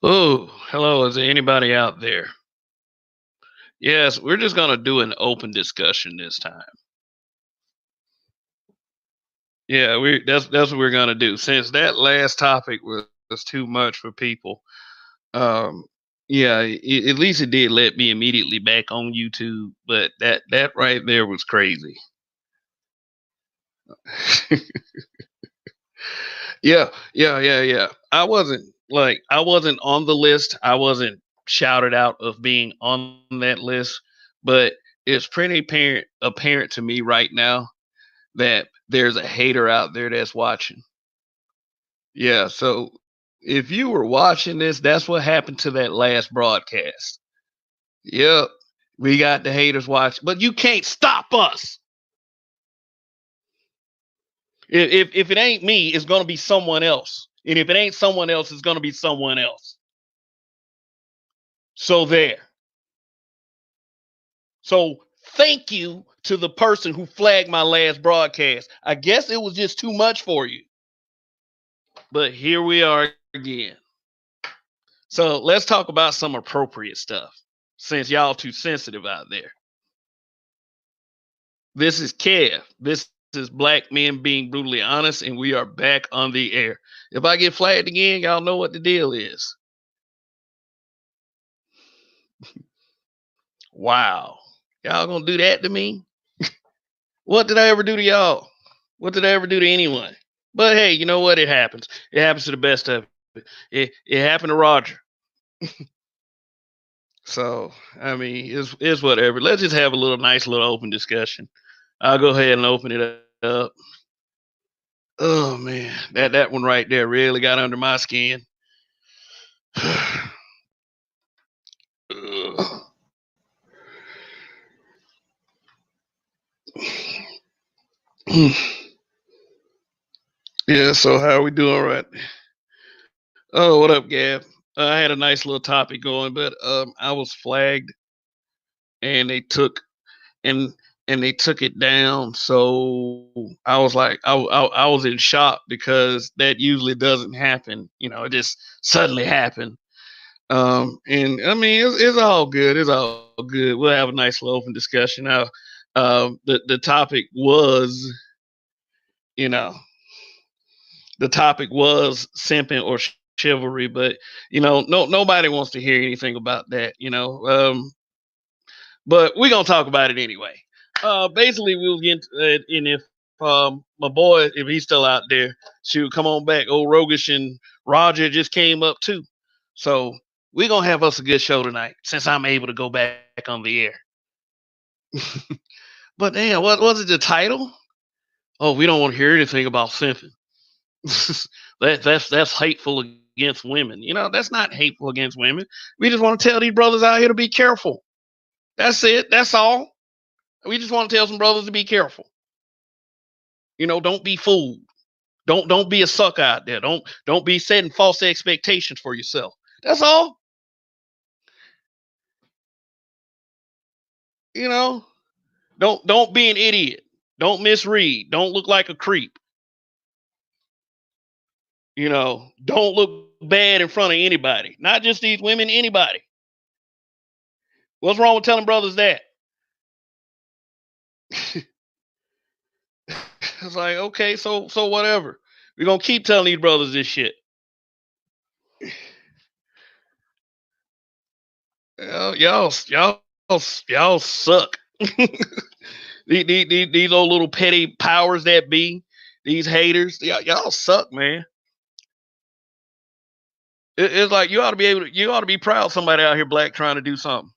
Oh, hello. Is there anybody out there? Yes, we're just gonna do an open discussion this time. Yeah, that's what we're gonna do. Since that last topic was too much for people, um, yeah, at least it did let me immediately back on YouTube. But that right there was crazy. Yeah. I wasn't on the list. I wasn't shouted out of being on that list, but it's pretty apparent to me right now that there's a hater out there that's watching. Yeah, so if you were watching this, that's what happened to that last broadcast. Yep. We got the haters watching, but you can't stop us. If it ain't me, it's gonna be someone else. And if it ain't someone else, it's gonna be someone else. So there. So thank you to the person who flagged my last broadcast. I guess it was just too much for you. But here we are again. So let's talk about some appropriate stuff since y'all too sensitive out there. This is Kev. This is Black Men Being Brutally Honest, and we are back on the air. If I get flagged again, y'all know what the deal is. Wow. Y'all gonna do that to me? What did I ever do to y'all? What did I ever do to anyone? But hey, you know what? It happens. It happens to the best of it. It happened to Roger. So I mean, it's whatever. Let's just have a nice little open discussion. I'll go ahead and open it up. Oh man, that one right there really got under my skin. Yeah. So how are we doing, right? Oh, what up, Gab? I had a nice little topic going, but I was flagged, and and they took it down. So I was like, I was in shock because that usually doesn't happen. It just suddenly happened. And I mean, it's all good. It's all good. We'll have a nice little open discussion. Now, the topic was, you know, the topic was simping or chivalry, but no, nobody wants to hear anything about that. But we're gonna talk about it anyway. Basically, we'll get in if my boy, if he's still out there, shoot, come on back. Old Rogish and Roger just came up too, so we're gonna have us a good show tonight since I'm able to go back on the air. But damn, what was it? The title? Oh, we don't want to hear anything about simping. That's hateful against women. That's not hateful against women. We just want to tell these brothers out here to be careful. That's it. That's all. We just want to tell some brothers to be careful. Don't be fooled. Don't be a sucker out there. Don't be setting false expectations for yourself. That's all. You know, don't be an idiot. Don't misread. Don't look like a creep. Don't look bad in front of anybody. Not just these women, anybody. What's wrong with telling brothers that? It's like, okay, so whatever. We're gonna keep telling these brothers this shit. Y'all suck. these old little petty powers that be, these haters, y'all suck, man. It's like you ought to be proud of somebody out here black trying to do something.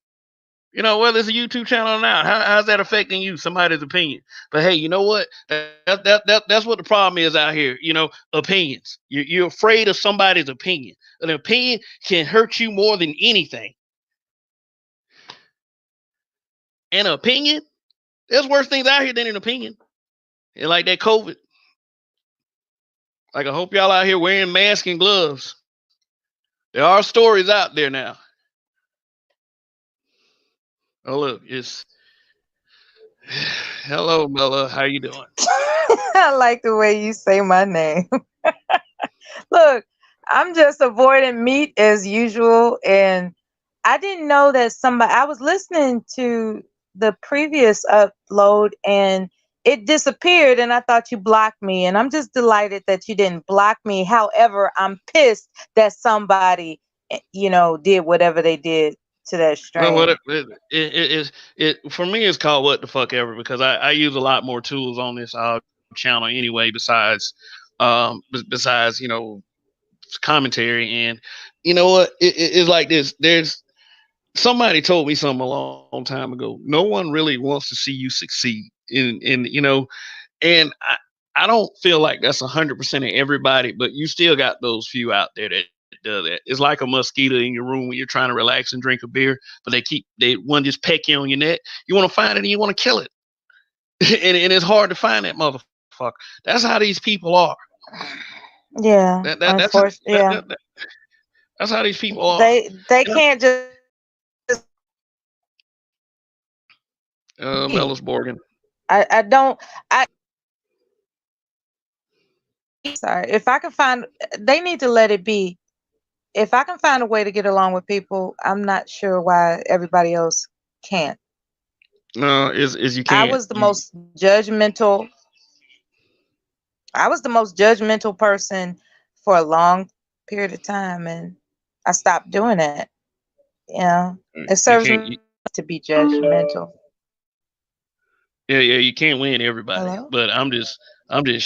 Whether it's a YouTube channel or not, how's that affecting you? Somebody's opinion. But hey, you know what? That's what the problem is out here. Opinions. You're afraid of somebody's opinion. An opinion can hurt you more than anything. An opinion? There's worse things out here than an opinion. And like that COVID. Like I hope y'all out here wearing masks and gloves. There are stories out there now. Oh look, it's hello, Mella. How you doing? I like the way you say my name. Look, I'm just avoiding meat as usual. And I didn't know that somebody, I was listening to the previous upload and it disappeared and I thought you blocked me. And I'm just delighted that you didn't block me. However, I'm pissed that somebody, did whatever they did to that Well, what strain. it for me it's called what the fuck ever because I use a lot more tools on this channel anyway besides commentary and you know what it's like this. There's somebody told me something a long time ago. No one really wants to see you succeed and I don't feel like that's 100% of everybody, but you still got those few out there that does that. It's like a mosquito in your room when you're trying to relax and drink a beer, but they one just peck you on your neck. You want to find it and you want to kill it, and it's hard to find that motherfucker. That's how these people are. Yeah, That's unfortunately, yeah. that's how these people are. They can't just Mellis Morgan. I don't I sorry. If I can find they need to let it be. If I can find a way to get along with people, I'm not sure why everybody else can't. No, is you I can't. was the most judgmental I was the most judgmental person for a long period of time and I stopped doing that. It You serves can't. me to be judgmental. Yeah, you can't win everybody. Hello? But I'm just, I'm just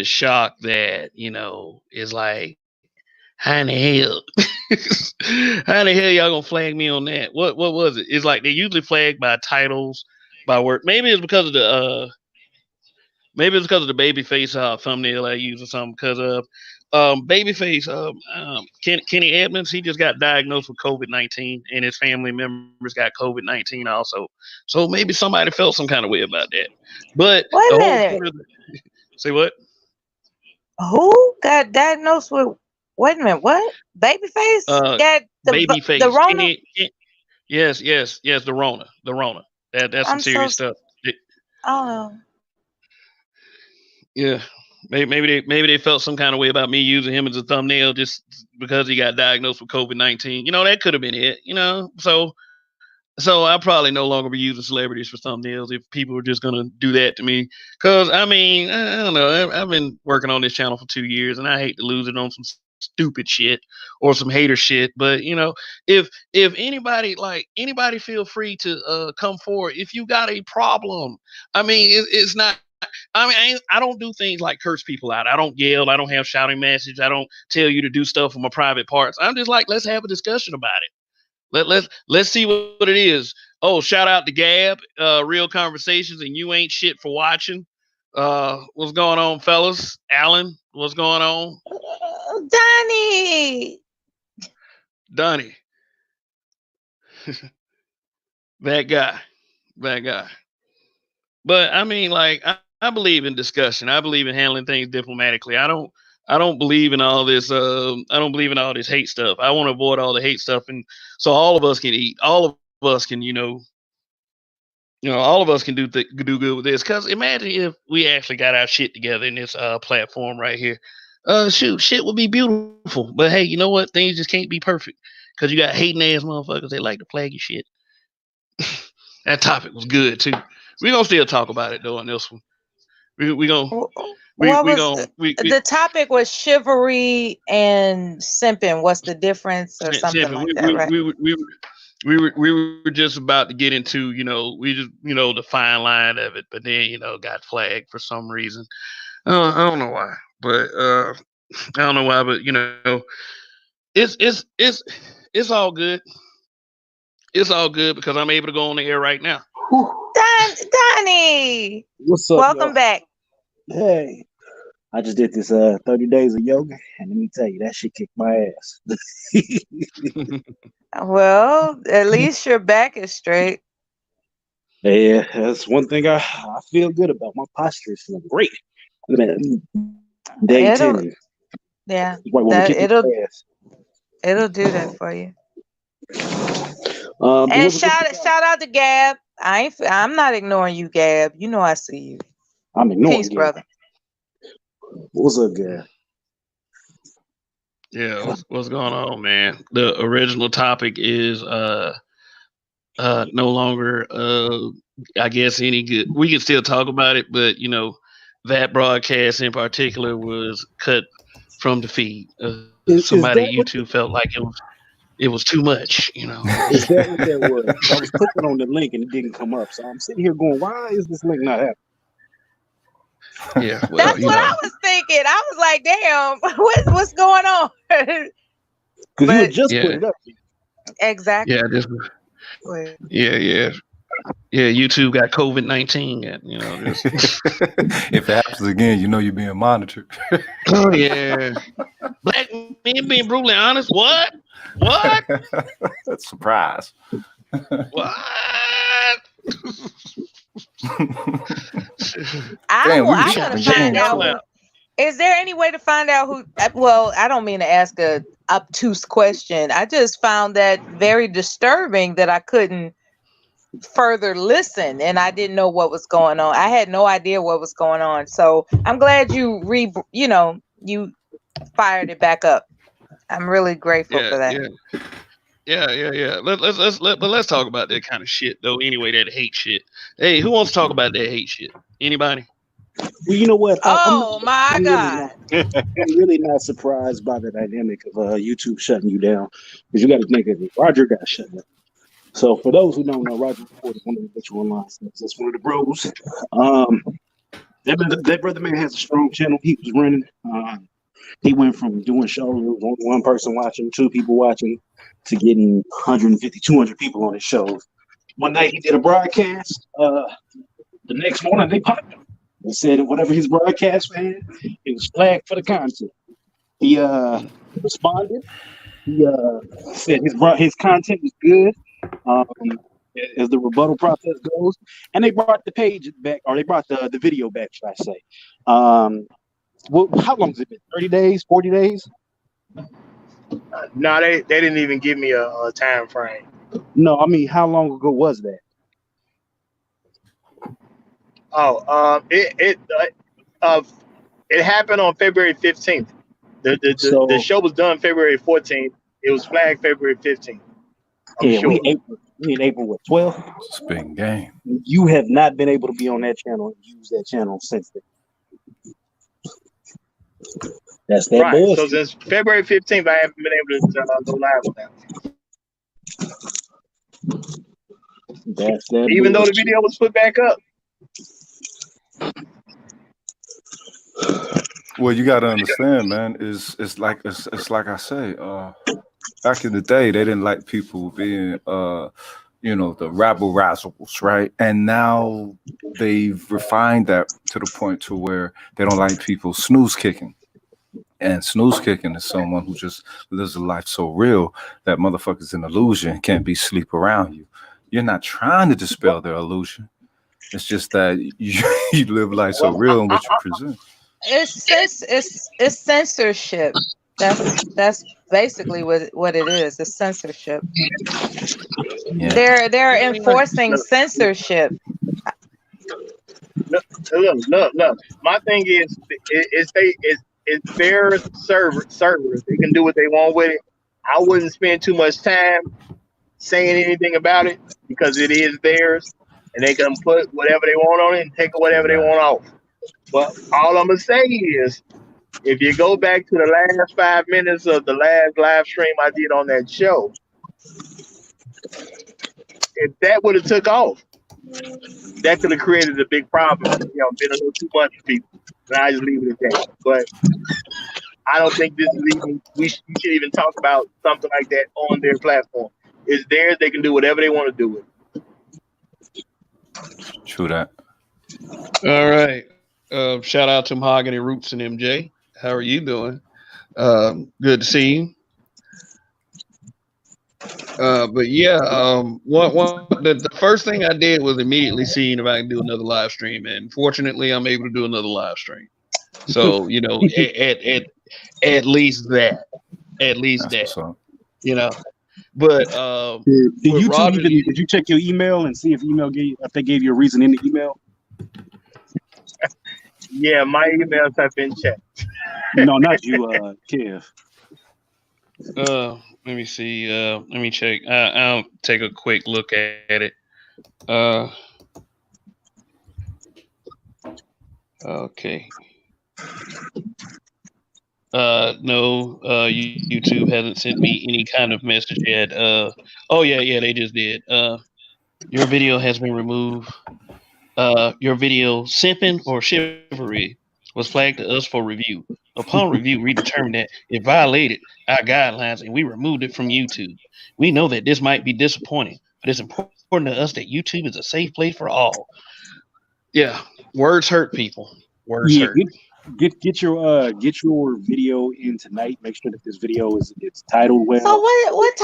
shocked that it's like, how in the hell, how in the hell y'all gonna flag me on that? What was it? It's like they usually flag by titles, by work. Maybe it's because of the babyface thumbnail I use or something. Because babyface Kenny Edmonds, he just got diagnosed with COVID-19, and his family members got COVID-19 also. So maybe somebody felt some kind of way about that. But the Wait a whole point minute. of say what? Who got diagnosed with? Wait a minute. What? Babyface Uh, got the babyface Rona? yes, the Rona. That's some I'm so. serious stuff. It- Oh, yeah. Maybe they felt some kind of way about me using him as a thumbnail just because he got diagnosed with COVID-19. That could have been it. So I probably no longer be using celebrities for thumbnails if people are just gonna do that to me. Cause I mean, I don't know. I've been working on this channel for 2 years, and I hate to lose it on some stupid shit or some hater shit. But if anybody feel free to come forward if you got a problem. I mean, it's not. I mean, I don't do things like curse people out. I don't yell. I don't have shouting messages. I don't tell you to do stuff from my private parts. I'm just like, let's have a discussion about it. Let's see what it is. Oh, shout out to Gab, Real Conversations, and you ain't shit for watching. What's going on, fellas? Alan, what's going on? Donnie. Donnie, that guy, that guy. But I mean, like, I believe in discussion. I believe in handling things diplomatically. I don't believe in all this. I don't believe in all this hate stuff. I want to avoid all the hate stuff, and so all of us can eat. All of us can, all of us can do good with this. Cause imagine if we actually got our shit together in this platform right here. Shoot, shit would be beautiful. But hey, you know what? Things just can't be perfect. Cause you got hating ass motherfuckers that like to flag your shit. That topic was good too. We gonna still talk about it though in this one. We gonna What we was gonna we the topic? Was chivalry and simping? What's the difference, or something Simpson, like that, right? we were just about to get into we just the fine line of it, but then got flagged for some reason. I don't know why, but I don't know why, but it's all good. It's all good because I'm able to go on the air right now. Whew. Donnie, What's up, welcome y'all? back. Hey, I just did this 30 days of yoga, and let me tell you, that shit kicked my ass. Well, at least your back is straight. Yeah, that's one thing I feel good about. My posture is feeling great. Man, day 10, It'll, this yeah, white woman that kicked my ass. it'll do that for you. But And what's the topic? shout out to Gab. I'm not ignoring you, Gab. You know I see you. I'm ignoring Peace, Gab. brother. What's up, Gab? Yeah, what's going on, man? The original topic is no longer I guess any good. We can still talk about it, but that broadcast in particular was cut from the feed. Is Somebody that at what YouTube felt like it was too much. is that what that was? I was clicking on the link and it didn't come up. So I'm sitting here going, why is this link not happening? Yeah, well, That's what I was thinking. I was like, damn, what's going on? Because you had just put it up. Exactly. Yeah. YouTube got COVID-19. If it happens again, you're being monitored. Oh yeah, black men being brutally honest. What? Surprise. What? I gotta find out. Is there any way to find out who? Well, I don't mean to ask a obtuse question. I just found that very disturbing that I couldn't further listen, and I didn't know what was going on. I had no idea what was going on. So I'm glad you fired it back up. I'm really grateful for that. Yeah. Let's talk about that kind of shit though. Anyway, that hate shit. Hey, who wants to talk about that hate shit? Anybody? Well, you know what? My God. I'm really not surprised by the dynamic of YouTube shutting you down, because you got to think of it. Roger got shut down. So for those who don't know, Roger Ford is one of the virtual online stars. That's one of the bros. That brother man has a strong channel. He was running. He went from doing shows with only one person watching, two people watching, to getting 150, 200 people on his shows. One night he did a broadcast. The next morning they popped him. They said whatever his broadcast had, it was flagged for the content. He responded. He said his content was good. As the rebuttal process goes, and they brought the page back, or they brought the video back, should I say. Well, how long has it been? 30 days, 40 days? No, they didn't even give me a time frame. No, I mean, how long ago was that? It happened on February 15th. The show was done February 14th. It was flagged February 15th. Sure. We in April what, 12th? It's a big game. You have not been able to be on that channel and use that channel since then. That's that right. bullshit. So since February 15th, I haven't been able to go live with that. That's that. Even though the video was put back up. Well, you got to understand, man. It's like I say. Back in the day, they didn't like people being, the rabble-razzles, right? And now they've refined that to the point to where they don't like people snooze kicking. And snooze kicking is someone who just lives a life so real that motherfuckers in illusion can't be sleep around you. You're not trying to dispel their illusion. It's just that you live life so real in what you present. It's censorship. That's basically what it is. It's censorship. Yeah. They're enforcing censorship. Look. My thing is, it's their servers. They can do what they want with it. I wouldn't spend too much time saying anything about it because it is theirs, and they can put whatever they want on it and take whatever they want off. But all I'm gonna say is, if you go back to the last 5 minutes of the last live stream I did on that show, if that would have took off, that could have created a big problem. Been a little too much for people. And I just leave it at that. But I don't think this is even. We should even talk about something like that on their platform. It's theirs. They can do whatever they want to do with it. True that. All right. Shout out to Mahogany Roots and MJ. How are you doing? Good to see you. But yeah, the first thing I did was immediately seeing if I can do another live stream, and fortunately, I'm able to do another live stream. So at least that, But did you check your email and see if they gave you a reason in the email? Yeah, my emails have been checked. No, not you, Kev. Let me see. Let me check. I'll take a quick look at it. Uh, okay. No. YouTube hasn't sent me any kind of message yet. Oh yeah, they just did. Your video has been removed. Your video simping or chivalry was flagged to us for review. Upon review, we determined that it violated our guidelines and we removed it from YouTube. We know that this might be disappointing, but it's important to us that YouTube is a safe place for all. Yeah, words hurt people. Words Yeah, hurt. get your video in tonight. Make sure that this video is it's titled well. So what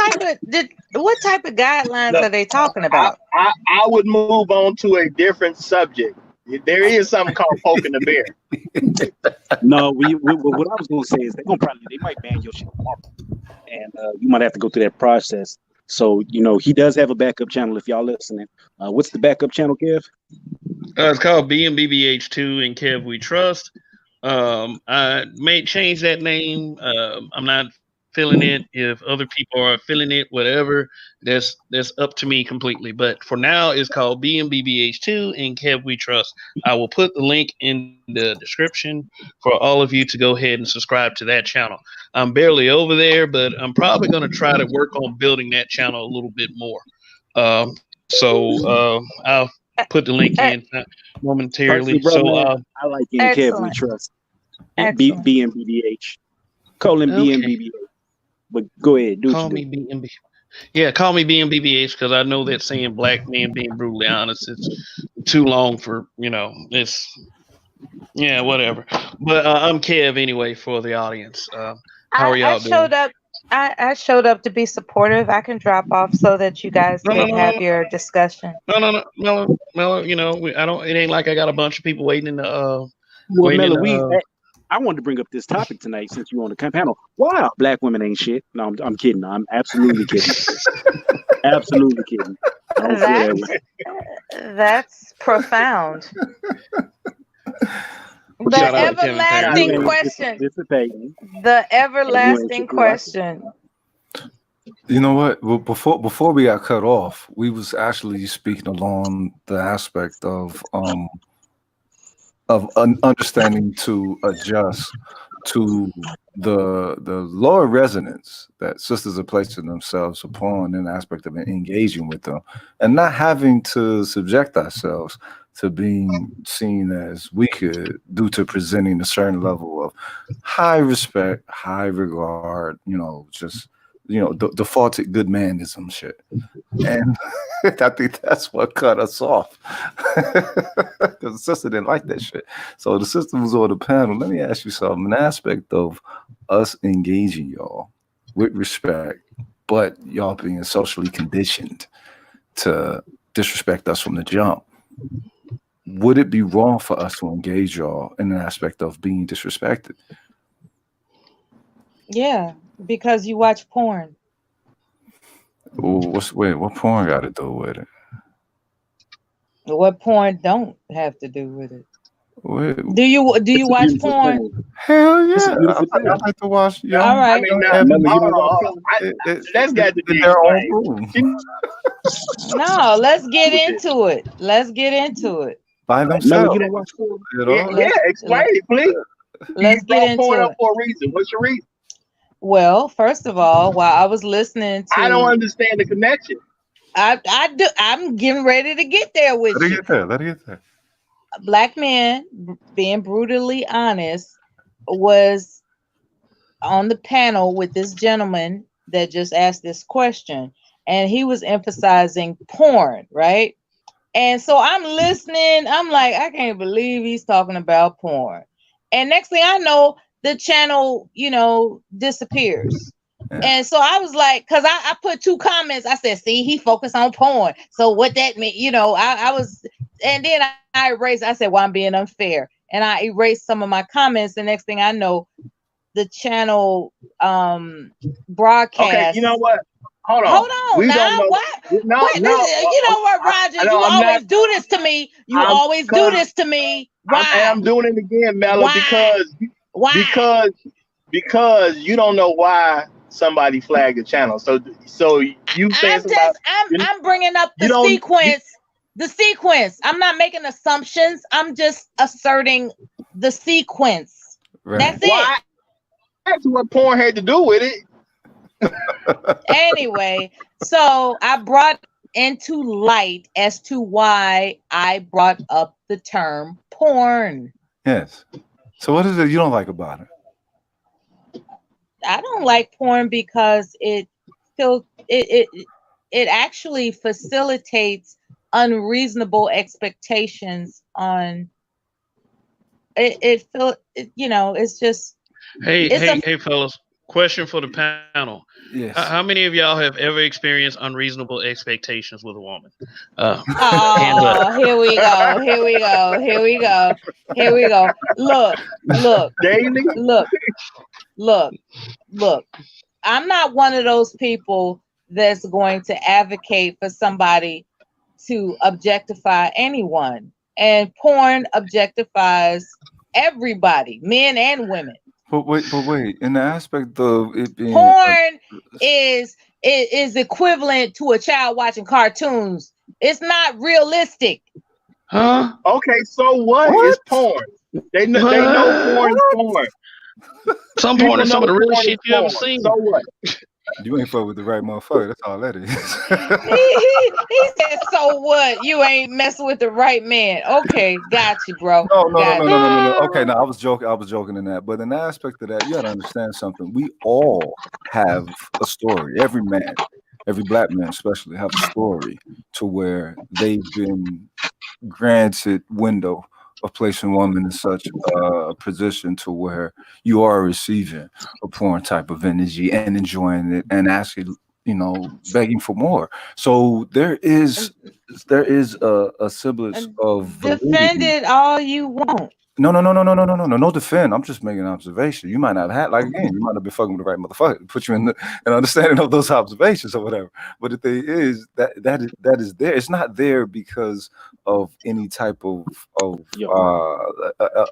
type of guidelines Look, are they talking about? I would move on to a different subject. There is something called poking the bear. No, what I was gonna say is they might ban your shit tomorrow, and you might have to go through that process. So he does have a backup channel if y'all listening. What's the backup channel, Kev? It's called BMBBH2 and Kev We Trust. I may change that name. I'm not feeling it. If other people are feeling it, whatever, that's up to me completely. But for now, it's called BMBBH2 and Kev We Trust. I will put the link in the description for all of you to go ahead and subscribe to that channel. I'm barely over there, but I'm probably going to try to work on building that channel a little bit more. So I'll put the link in momentarily. Brother, I like Kev We Trust. BMBBH. Call him BMBBH. But go ahead. Call me BMB. Yeah, call me BMBBH because I know that saying black man being brutally honest is too long for, it's, yeah, whatever. But I'm Kev anyway for the audience. How are y'all doing? I showed up to be supportive. I can drop off so that you guys can have your discussion. No. I don't. It ain't like I got a bunch of people waiting in the. I wanted to bring up this topic tonight since you're on the panel. Why black women ain't shit? No, I'm kidding. I'm absolutely kidding. Absolutely kidding. That's profound. The everlasting question. The everlasting question. You know what? Well, before we got cut off, we was actually speaking along the aspect of understanding to adjust to the lower resonance that sisters are placing themselves upon in the aspect of engaging with them and not having to subject ourselves to being seen as weaker due to presenting a certain level of high respect, high regard, just defaulted good manism shit. And I think that's what cut us off. Because the sister didn't like that shit. So the sister was on the panel. Let me ask you something. An aspect of us engaging y'all with respect, but y'all being socially conditioned to disrespect us from the jump. Would it be wrong for us to engage y'all in an aspect of being disrespected? Yeah, because you watch porn. What porn got to do with it? What porn don't have to do with it? Wait, do you watch porn? Hell yeah! I like to watch. Yeah, all right. That's got to be their own room. No, let's get into it. By themselves. You don't watch porn at all? Yeah, explain it, please. Let's get into it. For a reason. What's your reason? Well, first of all, while I was listening to, I don't understand the connection. I do. I'm getting ready to get there with you. Let it get there. Black men, being brutally honest, was on the panel with this gentleman that just asked this question, and he was emphasizing porn, right? And so I'm listening. I'm like, I can't believe he's talking about porn. And next thing I know, the channel, disappears. Yeah. And so I was like, because I put 2 comments. I said, see, he focused on porn. So what that mean, I was, and then I erased, I said, well, I'm being unfair. And I erased some of my comments. The next thing I know, the channel broadcast. Okay, you know what? Hold on. Now, what? You know what, Roger? You always do this to me. Why? I'm doing it again, Mello, because you don't know why somebody flagged the channel. So you saying I'm bringing up the sequence. The sequence. I'm not making assumptions. I'm just asserting the sequence. Right. That's it. That's what porn had to do with it. Anyway, so I brought into light as to why I brought up the term porn. Yes. So what is it you don't like about it? I don't like porn because it actually facilitates unreasonable expectations on it. It's just hey fellas, question for the panel. Yes. How many of y'all have ever experienced unreasonable expectations with a woman? Here we go. Look. I'm not one of those people that's going to advocate for somebody to objectify anyone. And porn objectifies everybody, men and women. But wait. In the aspect of it being porn is equivalent to a child watching cartoons. It's not realistic. Huh? Okay, so what is porn? They know porn is porn. Some porn is some of the realest shit you ever seen. So what? You ain't fuck with the right motherfucker. That's all that is. he said, so what? You ain't messing with the right man. Okay, got you, bro. No. Okay, no, I was joking in that. But in the aspect of that, you gotta understand something. We all have a story. Every man, every black man especially, have a story to where they've been granted window of placing women in such a position to where you are receiving a porn type of energy and enjoying it and actually, begging for more. So there is a semblance of defend it all you want. No defend. I'm just making an observation. You might not have you might not be fucking with the right motherfucker. Put you in an understanding of those observations or whatever. But the thing is that is there. It's not there because of any type of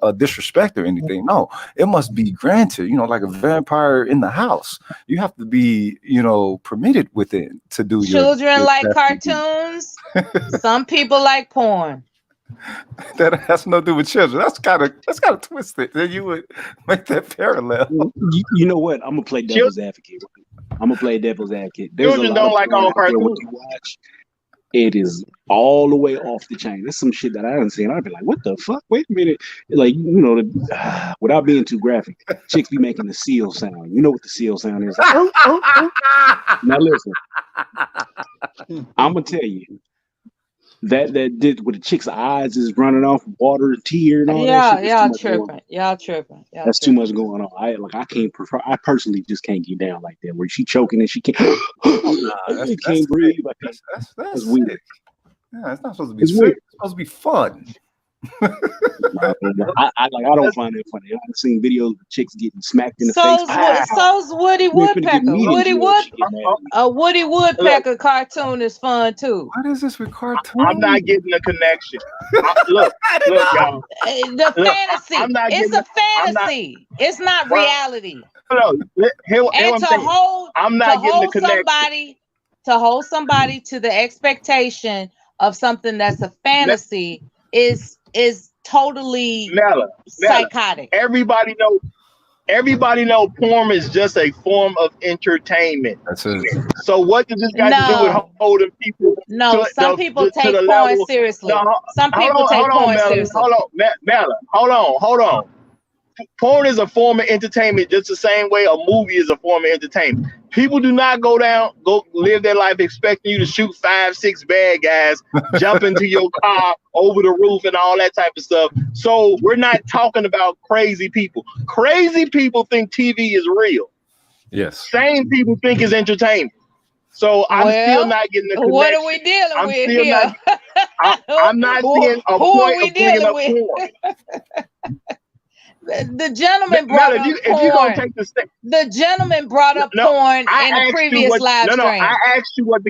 a disrespect or anything. No, it must be granted. Like a vampire in the house. You have to be, permitted within to do. Children like cartoons. Some people like porn. That has no to do with children. That's kind of twisted. Then you would make that parallel. You know what? I'm gonna play devil's advocate. There's children don't like all cartoons. It is all the way off the chain. There's some shit that I haven't seen. I'd be like, what the fuck? Wait a minute. Like, without being too graphic, chicks be making the seal sound. You know what the seal sound is? Now listen, I'm gonna tell you. That did with the chick's eyes is running off water, tear, and all that shit. Y'all tripping. That's too much going on. I personally just can't get down like that. Where she choking and she can't, can't breathe. That's weird. Yeah, it's not supposed to be. It's supposed to be fun. I don't find it funny. I've seen videos of chicks getting smacked in the face. So's Woody Woodpecker. A Woody Woodpecker cartoon is fun too. What is this with cartoons? I'm not getting the connection. Look, y'all. The fantasy. It's a fantasy. It's not reality. I'm not getting the connection. To hold somebody to the expectation of something that's a fantasy is totally psychotic. Everybody know porn is just a form of entertainment. That's it. So what does this got to do with holding people? Some people take porn seriously. Some people take porn seriously. Hold on. Porn is a form of entertainment just the same way a movie is a form of entertainment. People do not go live their life expecting you to shoot 5-6 bad guys, jump into your car over the roof and all that type of stuff. So we're not talking about crazy people. Crazy people think TV is real. Yes. Same people think it's entertainment. So I'm still not getting the connection. What are we dealing with here? I'm not seeing a point of bringing up porn. The gentleman brought up porn. If you're gonna take the step, the gentleman brought up porn in a previous live stream. I asked you what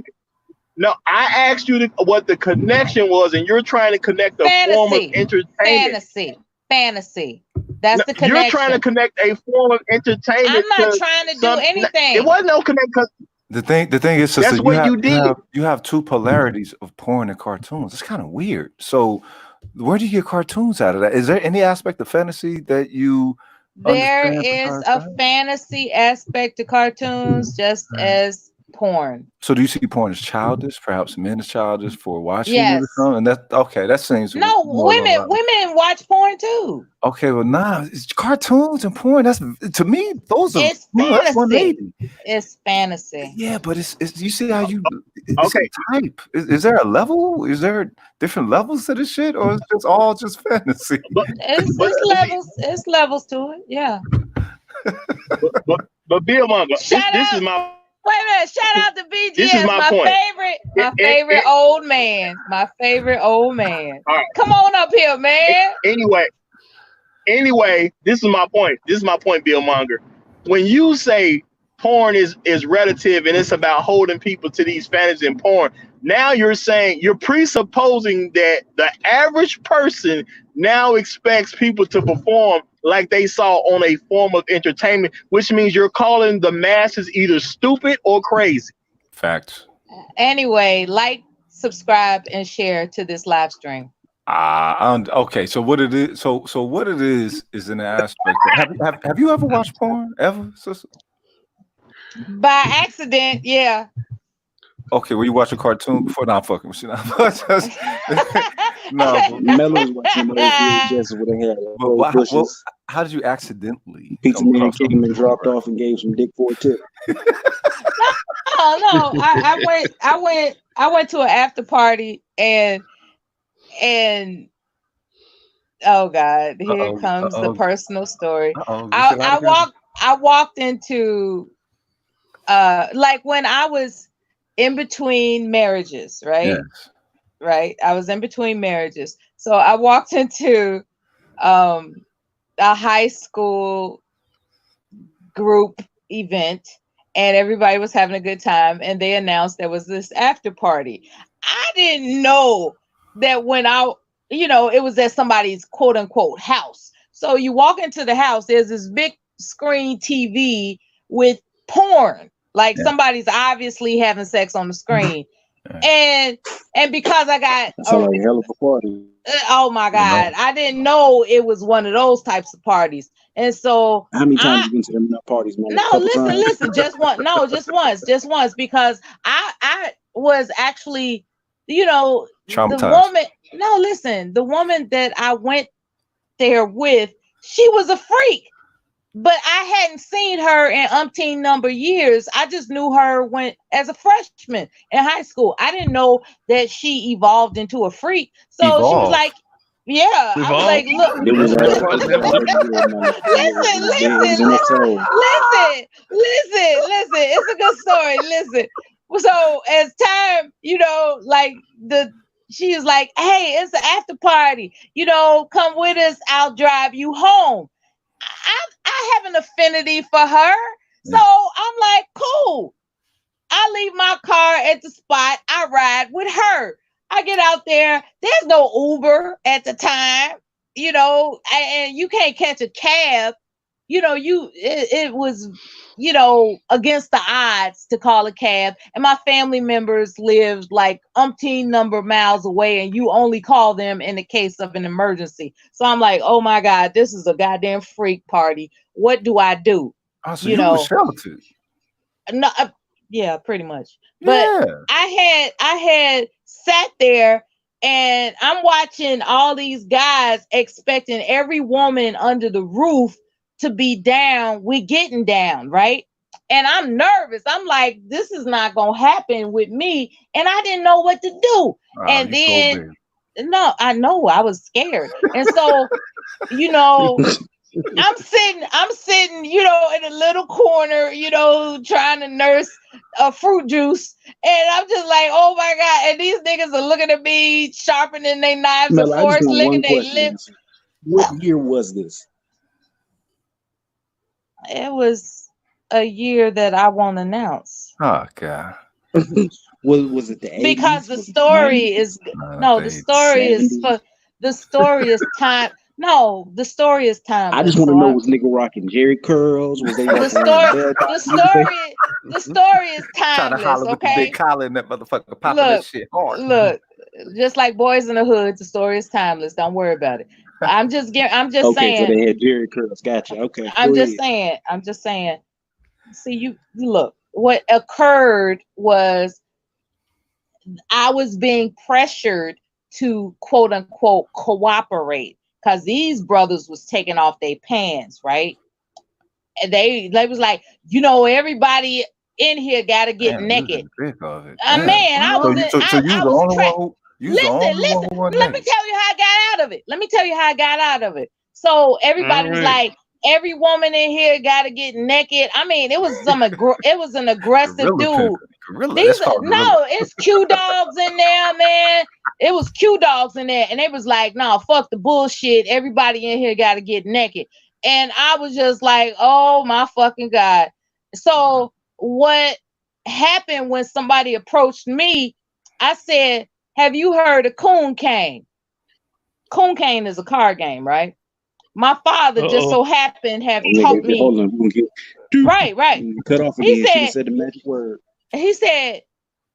the connection was, and you're trying to connect a form of entertainment. Fantasy. fantasy. That's the connection. You're trying to connect a form of entertainment. I'm not trying to do anything. It wasn't no connect. The thing is, sister, That's what you did. You have two polarities of porn and cartoons. It's kind of weird. So, where do you get cartoons out of that? Is there any aspect of fantasy that you? There is a fantasy aspect to cartoons, just as porn. So, do you see porn as childish? Perhaps men as childish for watching Yes. it or something? And that okay? That seems No, women watch porn too. Okay, well, it's cartoons and porn. That's to me. Those are It's that's fantasy. It's fantasy. Yeah, but it's you see how you Okay. type. Is there a level? Is there different levels to this shit, or is it all just fantasy? It's levels to it. Yeah. But Bill Monger, this is my. Wait a minute! Shout out to BGS, This is my point. favorite old man. My favorite old man. All right. Come on up here, man. Anyway, this is my point. This is my point, Bill Monger. When you say porn is relative and it's about holding people to these fantasies in porn, now you're presupposing that the average person now expects people to perform like they saw on a form of entertainment, which means you're calling the masses either stupid or crazy. Facts. Anyway, like, subscribe, and share to this live stream. Okay. So what it is? So what it is an aspect. Have you ever watched porn ever, sister? By accident, yeah. Okay, were you watching a cartoon before? Nah, I'm fucking with you. No. Mellows watching VHS with a hair. How did you accidentally? Pizza Man came and dropped off and gave some dick for a tip. No. I went to an after party and oh God, here comes the personal story. I walked into like when I was in between marriages, right? Yes. Right. I was in between marriages. So I walked into a high school group event and everybody was having a good time and they announced there was this after party. I didn't know that when it was at somebody's quote unquote house. So you walk into the house, there's this big screen TV with porn. Like somebody's obviously having sex on the screen. And because I got like a hell of a party. Oh my God. I didn't know it was one of those types of parties. And so how many times you been to them parties, man? No, listen, just once, because I was actually, traumatized. The woman that I went there with, she was a freak. But I hadn't seen her in umpteen number years. I just knew her as a freshman in high school. I didn't know that she evolved into a freak. So she was like, yeah. I was like, look. Listen. It's a good story. Listen. So as time, she was like, hey, it's an after party. Come with us. I'll drive you home. I have an affinity for her. So I'm like, cool. I leave my car at the spot. I ride with her. I get out there. There's no Uber at the time, and you can't catch a cab. It was, against the odds to call a cab. And my family members lived like umpteen number miles away, and you only call them in the case of an emergency. So I'm like, oh my God, this is a goddamn freak party. What do I do? Oh, so you were sheltered. No, yeah, pretty much. But I had sat there and I'm watching all these guys expecting every woman under the roof to be down with getting down, right? And I'm nervous. I'm like, this is not gonna happen with me. And I didn't know what to do. And then I know I was scared. And so, I'm sitting, in a little corner, trying to nurse a fruit juice. And I'm just like, oh my God. And these niggas are looking at me, sharpening their knives and forks, licking their lips. What year was this? It was a year that I won't announce. Oh God. Was it the 80s? Because the story is the story is time. No, the story is I just timeless. want to So know, was nigga rocking Jerry curls? Was they the walking story, around bare the story, the story is Trying to timeless. holler with the big Okay, collar and that motherfucker popping that look, shit hard. look, just like Boys in the Hood, the story is timeless. Don't worry about it. I'm just Okay, so saying. they had Jerry curls. Gotcha. Okay, I'm go just ahead. saying. I'm just saying. See, you look. What occurred was I was being pressured to quote unquote cooperate because these brothers was taking off their pants, right? And they was like, everybody in here got to get Damn, you was in naked. the thick of it. Damn. Man, I So was you, in, so, so you I the was only trapped. one who you the only one who won Let me naked. tell you how I got out of it. Let me tell you how I got out of it. So everybody was like, every woman in here got to get naked. I mean, it was it was an aggressive Gorilla dude. pimping. Gorilla. That's called gorilla. It's Q dogs in there, man. It was Q dogs in there, and they was like, "No, fuck the bullshit. Everybody in here got to get naked." And I was just like, "Oh my fucking god!" So what happened when somebody approached me? I said, "Have you heard of Coon Cane? Coon Cane is a card game, right?" My father just so happened have taught me. Hold on, we can Right. cut off again. She said the magic word. He said,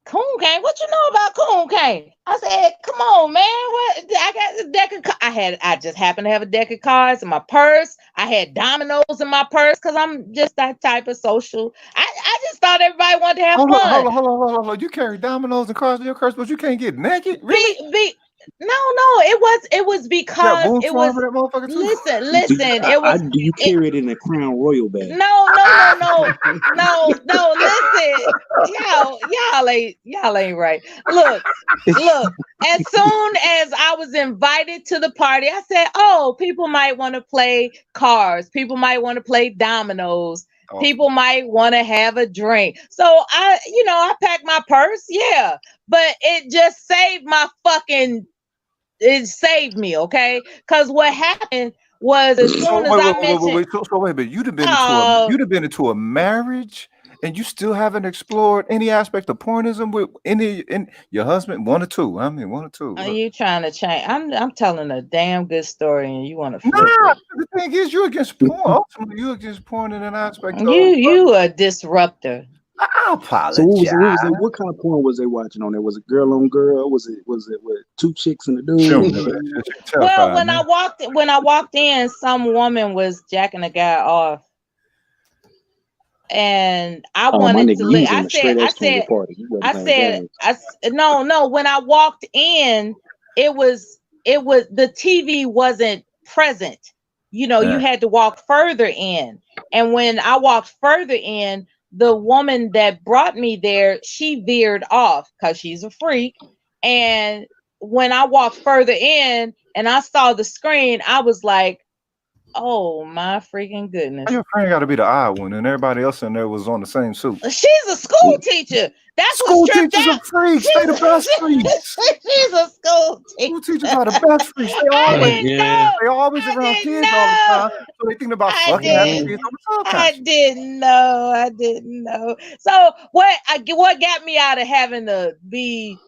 Coon Cane, what you know about Coon Cane? I said, come on, man. What? I got a deck of I just happened to have a deck of cards in my purse. I had dominoes in my purse because I'm just that type of social. I just thought everybody wanted to have fun. Hold on. You carry dominoes and cards in your purse, but you can't get naked? Really? No, it was because it was. Listen, it was. Do you carry it in a Crown Royal bag? No. Listen, y'all ain't right. Look. As soon as I was invited to the party, I said, "Oh, people might want to play cards. People might want to play dominoes. People might want to have a drink." So I packed my purse, yeah, but it just saved my fucking. It saved me, okay? Because what happened was as soon as I mentioned. So wait a minute. You'd have been into a marriage, and you still haven't explored any aspect of pornism with your husband. One or two. I mean, one or two. Are you trying to change? I'm telling a damn good story, and you want to flip it. The thing is, you're against porn. Ultimately, you're against porn in an aspect. You a disruptor. I apologize. So what kind of porn was they watching on there? Was it girl on girl? Was it with two chicks and a dude? Well, when I walked in, some woman was jacking a guy off, and I wanted to. I said, no. When I walked in, it was the TV wasn't present. You had to walk further in, and when I walked further in, the woman that brought me there, she veered off because she's a freak. And when I walked further in and I saw the screen, I was like, oh my freaking goodness. Your friend got to be the odd one, and everybody else in there was on the same suit. She's a school teacher. That's school teachers are freaks. They the best freaks. She's a school teacher. School teachers are the best freaks. They always around kids all the time. So they think about fucking having kids all the time. I didn't know. So what got me out of having to be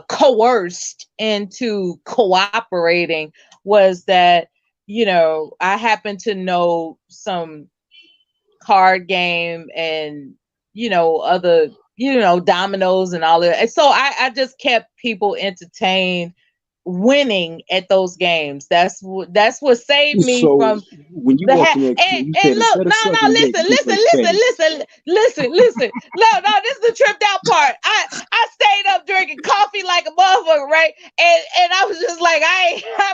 coerced into cooperating was that I happen to know some card game and other dominoes and all that, and so I just kept people entertained winning at those games. That's what saved me from when you walked in there, and look, no, listen. No, this is the tripped out part. I stayed up drinking coffee like a motherfucker, right? And I was just like,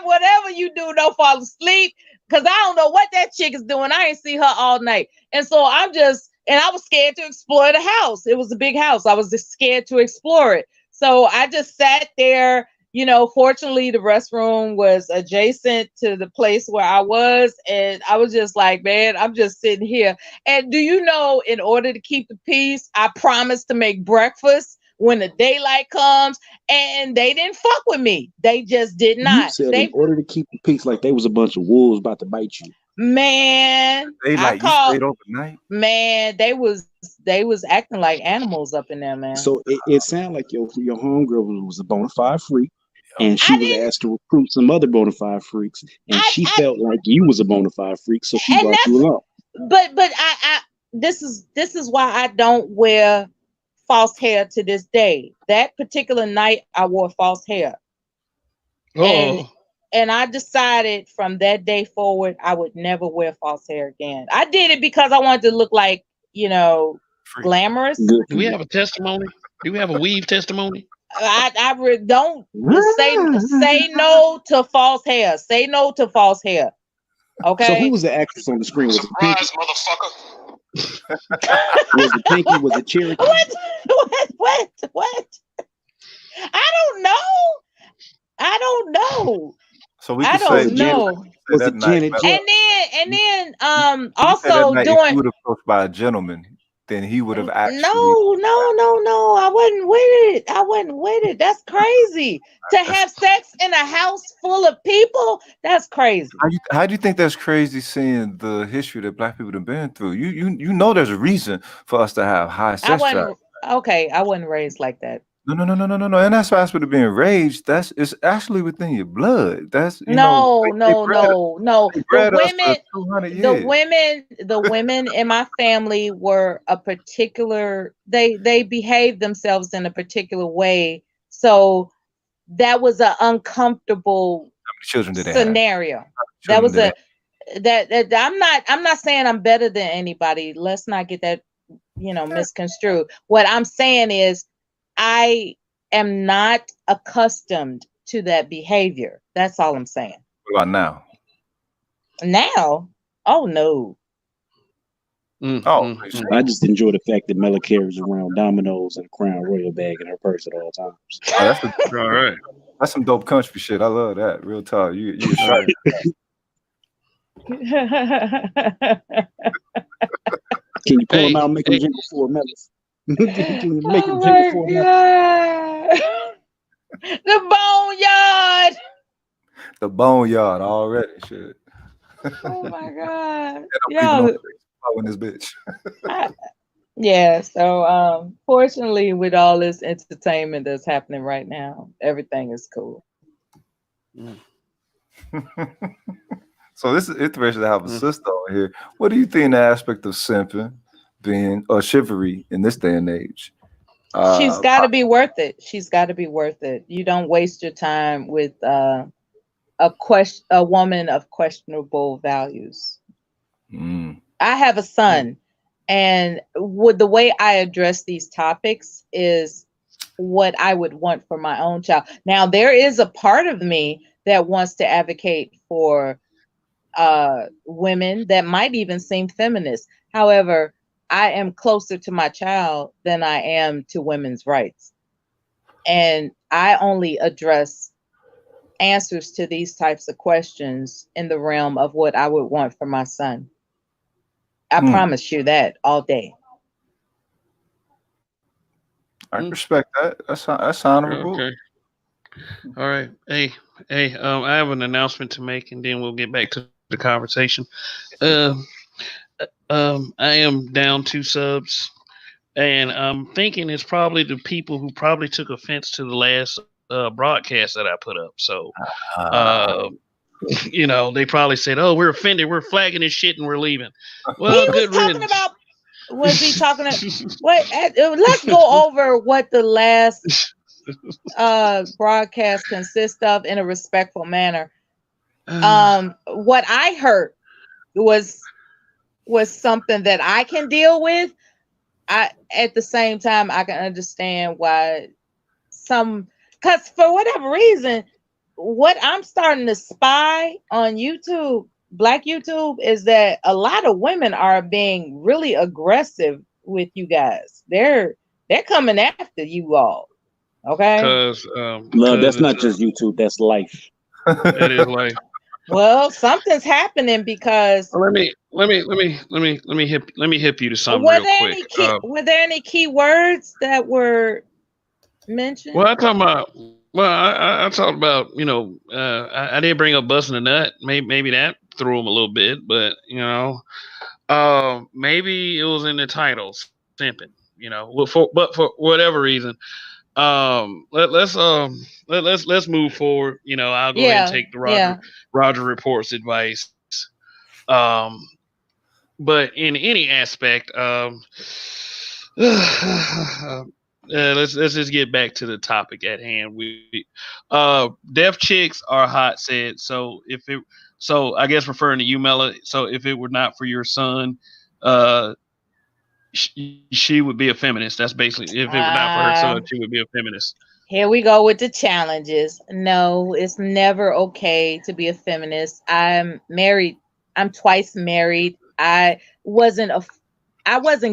whatever you do, don't fall asleep, because I don't know what that chick is doing. I ain't see her all night, and so I was scared to explore the house. It was a big house. I was just scared to explore it, so I just sat there. Fortunately, the restroom was adjacent to the place where I was, and I was just like, man, I'm just sitting here. And do you know, in order to keep the peace, I promised to make breakfast when the daylight comes, and they didn't fuck with me. They just did not. You said in order to keep the peace, like they was a bunch of wolves about to bite you. Man, you stayed overnight. Man, they was acting like animals up in there, man. So it sounded like your homegirl was a bona fide freak. and she was asked to recruit some other bona fide freaks, and she felt like you was a bona fide freak, so she brought you along. But I this is why I don't wear false hair to this day. That particular night, I wore false hair, and I decided from that day forward, I would never wear false hair again. I did it because I wanted to look like, glamorous. Do we have a testimony? Do we have a weave testimony? Don't say no to false hair. Say no to false hair. Okay. So who was the actress on the screen? Was it Pinky? Motherfucker. Was it Pinky? Was it Cherokee? What? I don't know. So we can say know. Was it Janet? And then also doing. If you would have approached by a gentleman, then he would have actually. No. I wasn't with it. That's crazy. To have sex in a house full of people, that's crazy. How do you think that's crazy, seeing the history that Black people have been through? You know there's a reason for us to have high sex drive. Okay, I wasn't raised like that. No. And that's why it's being raised. It's actually within your blood. That's no. The women in my family were a particular. They behaved themselves in a particular way. So that was an uncomfortable scenario. That was I'm not saying I'm better than anybody. Let's not get that misconstrued. What I'm saying is, I am not accustomed to that behavior. That's all I'm saying. What about now? Now? Oh, no. I just enjoy the fact that Mela carries around dominoes and a Crown Royal bag in her purse at all times. All right. That's some dope country shit. I love that. Real talk. You excited. Can you pull them out and make them jingle for Melis? Can you make them jingle for Melis? The boneyard. The boneyard already. Shit. Oh my God. In this bitch. Yeah. So fortunately, with all this entertainment that's happening right now, everything is cool. So this is interesting to have a sister on here. What do you think in the aspect of simping being or chivalry in this day and age? She's got to be worth it. She's got to be worth it. You don't waste your time with a woman of questionable values. I have a son, and the way I address these topics is what I would want for my own child. Now, there is a part of me that wants to advocate for women that might even seem feminist. However, I am closer to my child than I am to women's rights. And I only address answers to these types of questions in the realm of what I would want for my son. I promise you that all day. I respect that. That's honorable. Okay. All right. Hey, I have an announcement to make, and then we'll get back to the conversation. I am down 2 subs, and I'm thinking it's probably the people who probably took offense to the last broadcast that I put up. So, they probably said, "Oh, we're offended. We're flagging this shit, and we're leaving." Well, was he talking about? Let's go over what the last broadcast consists of in a respectful manner. What I heard was something that I can deal with. At the same time, I can understand why because for whatever reason, what I'm starting to spy on YouTube, Black YouTube, is that a lot of women are being really aggressive with you guys. They're coming after you all. Okay. Because love, that's not just YouTube, that's life. It is life. Well, something's happening because let me hip you to something real quick. Were there any key words that were mentioned? Well, I talked about I did bring up busting a nut. Maybe that threw him a little bit, but maybe it was in the title, simping. But for whatever reason, Let's move forward. I'll go ahead and Yeah, take the yeah. Roger Report's advice. Um, but in any aspect, let's just get back to the topic at hand. Deaf chicks are hot said. So I guess referring to you, Mela. So if it were not for your son, uh, she would be a feminist. That's basically, if it were not for her son, she would be a feminist. Here we go with the challenges. No, it's never okay to be a feminist. I'm married. I'm twice married. I wasn't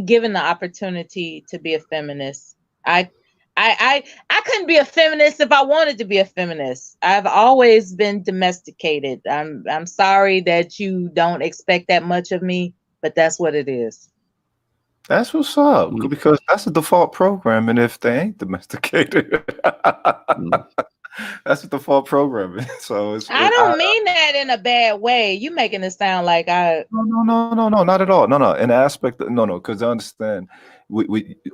given the opportunity to be a feminist. I couldn't be a feminist if I wanted to be a feminist. I've always been domesticated. I'm sorry that you don't expect that much of me, but that's what it is. That's what's up, because that's the default programming if they ain't domesticated. That's the default programming. So I don't mean that in a bad way. You making it sound like I. No, not at all. No. An aspect, no, because I understand.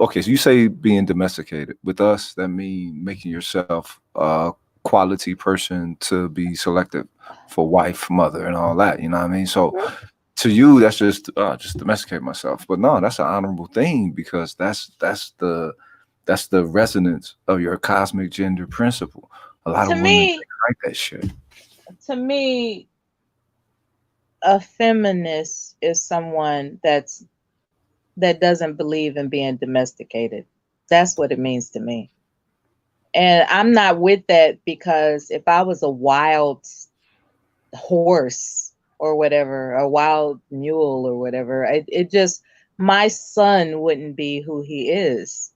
Okay, so you say being domesticated. With us, that means making yourself a quality person to be selected for wife, mother, and all that. You know what I mean? So to you, that's just domesticate myself. But no, that's an honorable thing, because that's the resonance of your cosmic gender principle. A lot of women like that shit. To me, a feminist is someone that doesn't believe in being domesticated. That's what it means to me. And I'm not with that, because if I was a wild horse or whatever, a wild mule or whatever, it just, my son wouldn't be who he is.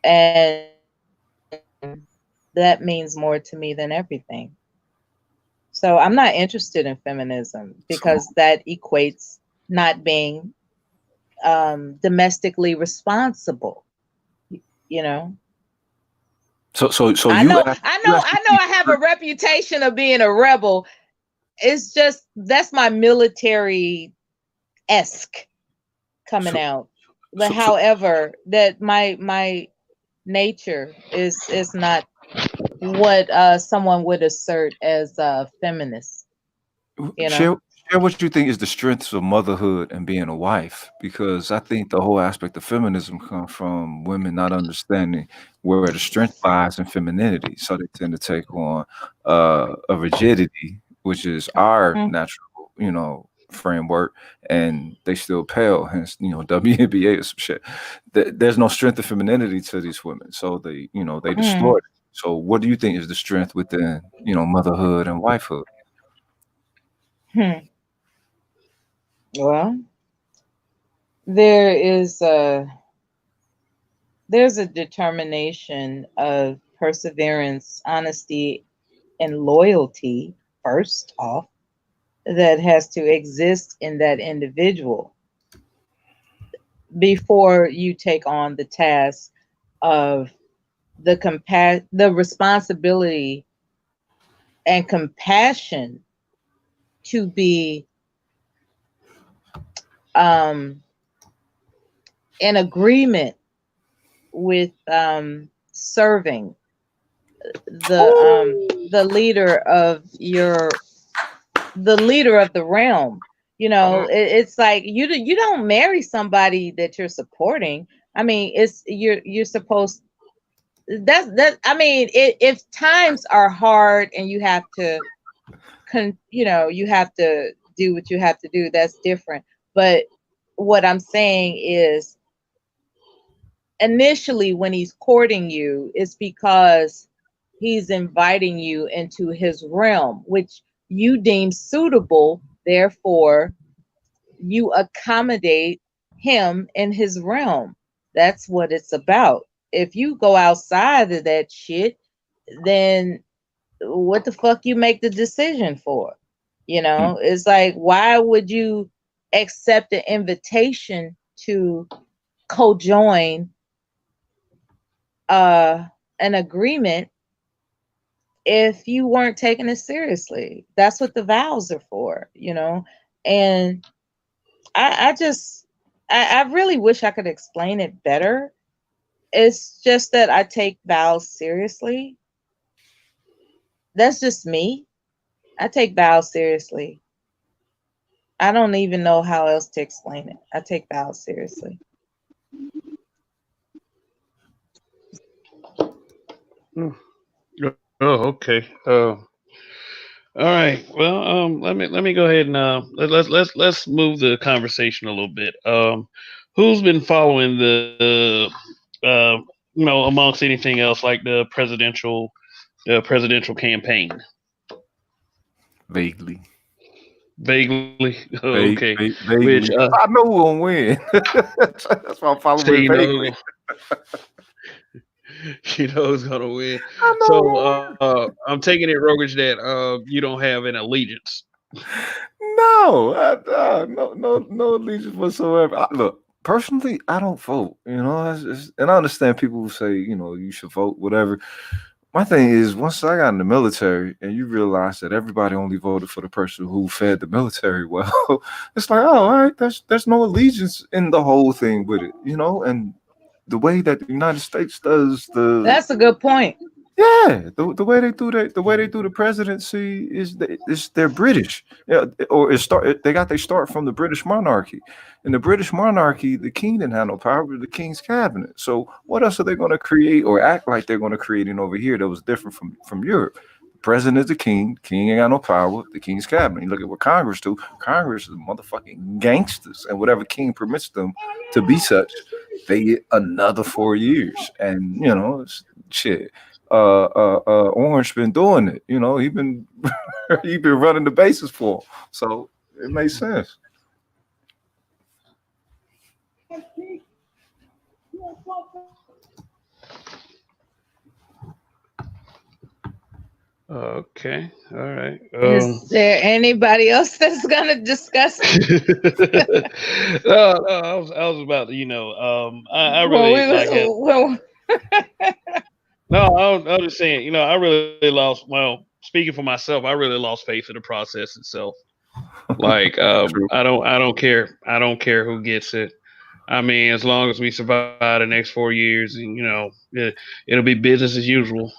And that means more to me than everything. So I'm not interested in feminism, because that equates not being domestically responble. You know. So I know I have a reputation of being a rebel. It's just, that's my military-esque coming out. But however, that my nature is not what someone would assert as a feminist. Share what you think is the strengths of motherhood and being a wife, because I think the whole aspect of feminism comes from women not understanding where the strength lies in femininity, so they tend to take on a rigidity, which is our natural, framework, and they still pale, hence, WNBA or some shit. There's no strength of femininity to these women, so they distort it. So what do you think is the strength within, motherhood and wifehood? Well, there's a determination of perseverance, honesty, and loyalty, first off, that has to exist in that individual before you take on the task of the responsibility and compassion to be in agreement with serving the leader of the realm. It's like you don't marry somebody that you're supporting. I mean, it's you're supposed. I mean, if times are hard and you have to, you have to do what you have to do, that's different. But what I'm saying is, initially when he's courting you, it's because he's inviting you into his realm, which you deem suitable. Therefore, you accommodate him in his realm. That's what it's about. If you go outside of that shit, then what the fuck you make the decision for? It's like, why would you accept an invitation to co-join an agreement if you weren't taking it seriously? That's what the vows are for, and I really wish I could explain it better, It's just that I take vows seriously. That's just me. I take vows seriously. I don't even know how else to explain it. I take vows seriously. Oh, okay. All right. Well, let me go ahead and let's move the conversation a little bit. Who's been following amongst anything else like the presidential campaign? Vaguely. Vaguely. Okay. Vaguely. Which I know who gonna win. That's why I'm so following you know vaguely. you know who's gonna win. I know So who. I'm taking it, Rogic, that you don't have an allegiance. No, no allegiance whatsoever. Look, personally, I don't vote. You know, and I understand people who say, you know, you should vote, whatever. My thing is, once I got in the military, and you realize that everybody only voted for the person who fed the military well, it's like, oh, all right, there's no allegiance in the whole thing with it, you know, and the way that the United States does That's a good point. the way they do the presidency is they're British. Yeah, or they got their start from the British monarchy. In the British monarchy, the king didn't have no power, but the king's cabinet. So what else are they going to create or act like they're going to create in over here that was different from Europe? The president is the king. King ain't got no power. The king's cabinet. You look at what Congress do. Congress is motherfucking gangsters, and whatever king permits them to be such, they get another 4 years. And you know, shit. Orange been doing it. You know, he been he been running the bases for 'em. So it makes sense. Okay. All right. Is there anybody else that's gonna discuss it? No, I was about to, I really like it. No, I was just saying, I really lost. Well, speaking for myself, I really lost faith in the process itself. Like, I don't care. I don't care who gets it. I mean, as long as we survive the next 4 years, and it'll be business as usual.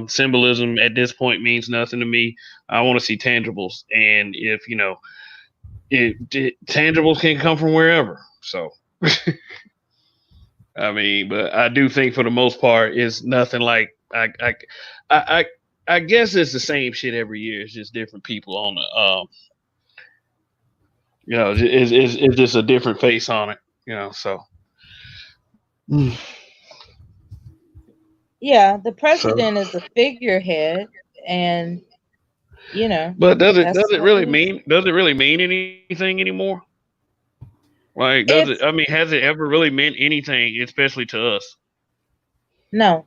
Symbolism at this point means nothing to me. I want to see tangibles, and if tangibles can come from wherever. So, I mean, but I do think for the most part, it's nothing like I guess it's the same shit every year. It's just different people on the it's just a different face on it. So. Yeah, the president is the figurehead, and But does that's it what really it is. mean anything anymore? Like, It's has it ever really meant anything, especially to us? no.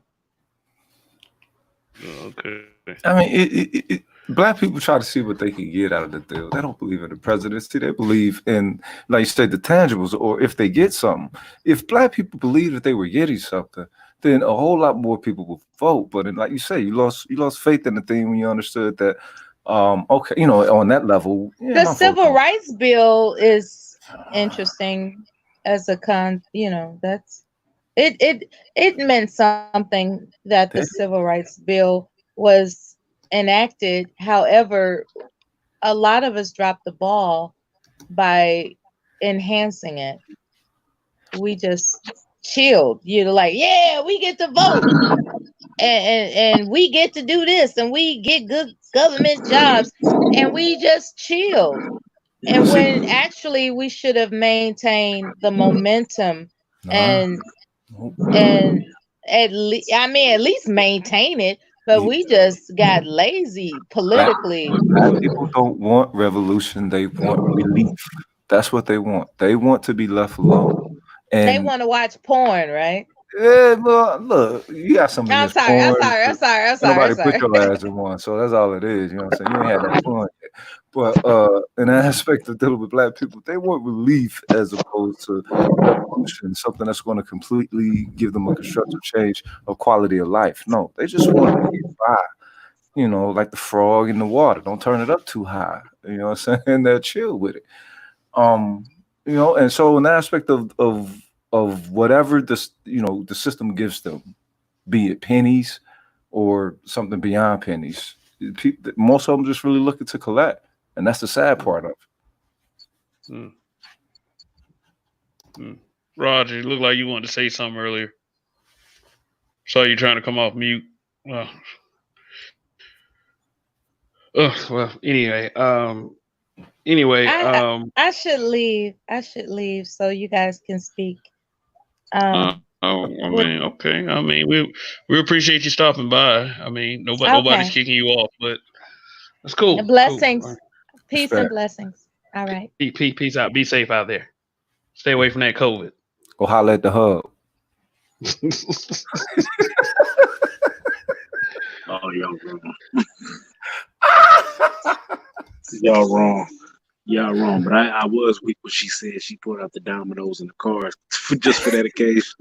Okay. I mean, black people try to see what they can get out of the deal. They don't believe in the presidency. They believe in, like you said, the tangibles, or if they get something. If black people believe that they were getting something, then a whole lot more people will vote. But like you say, you lost faith in the thing when you understood that. Okay, on that level, The civil rights bill is interesting as a that's it meant something that the civil rights bill was enacted. However, a lot of us dropped the ball by enhancing it. We just chilled. You're like, yeah, we get to vote. And we get to do this, and we get good government jobs, and we just chilled. And when actually we should have maintained the momentum and at least maintain it, but we just got lazy politically. Black people don't want revolution, they want relief. That's what they want. They want to be left alone. And they want to watch porn, right? Yeah, well, look, you got some of this porn. I'm sorry. Nobody put your ass in one, so that's all it is. You know what I'm saying? You ain't had that fun yet. But in that aspect of dealing with black people, they want relief as opposed to revolution, something that's going to completely give them a constructive change of quality of life. No, they just want to get by, like the frog in the water. Don't turn it up too high. You know what I'm saying? They're chill with it. And so in that aspect of of whatever the system gives them, be it pennies or something beyond pennies. Most of them just really looking to collect, and that's the sad part of it. Roger, you look like you wanted to say something earlier. Saw you trying to come off mute. Well, anyway, I should leave. So you guys can speak. Okay. I mean, we appreciate you stopping by. I mean, nobody's kicking you off, but that's cool. Blessings, cool. Peace and blessings. All right. Peace out. Be safe out there. Stay away from that COVID. Go holler at the hub. Oh, y'all wrong. Y'all wrong. But I was weak when she said she put out the dominoes in the cars just for that occasion.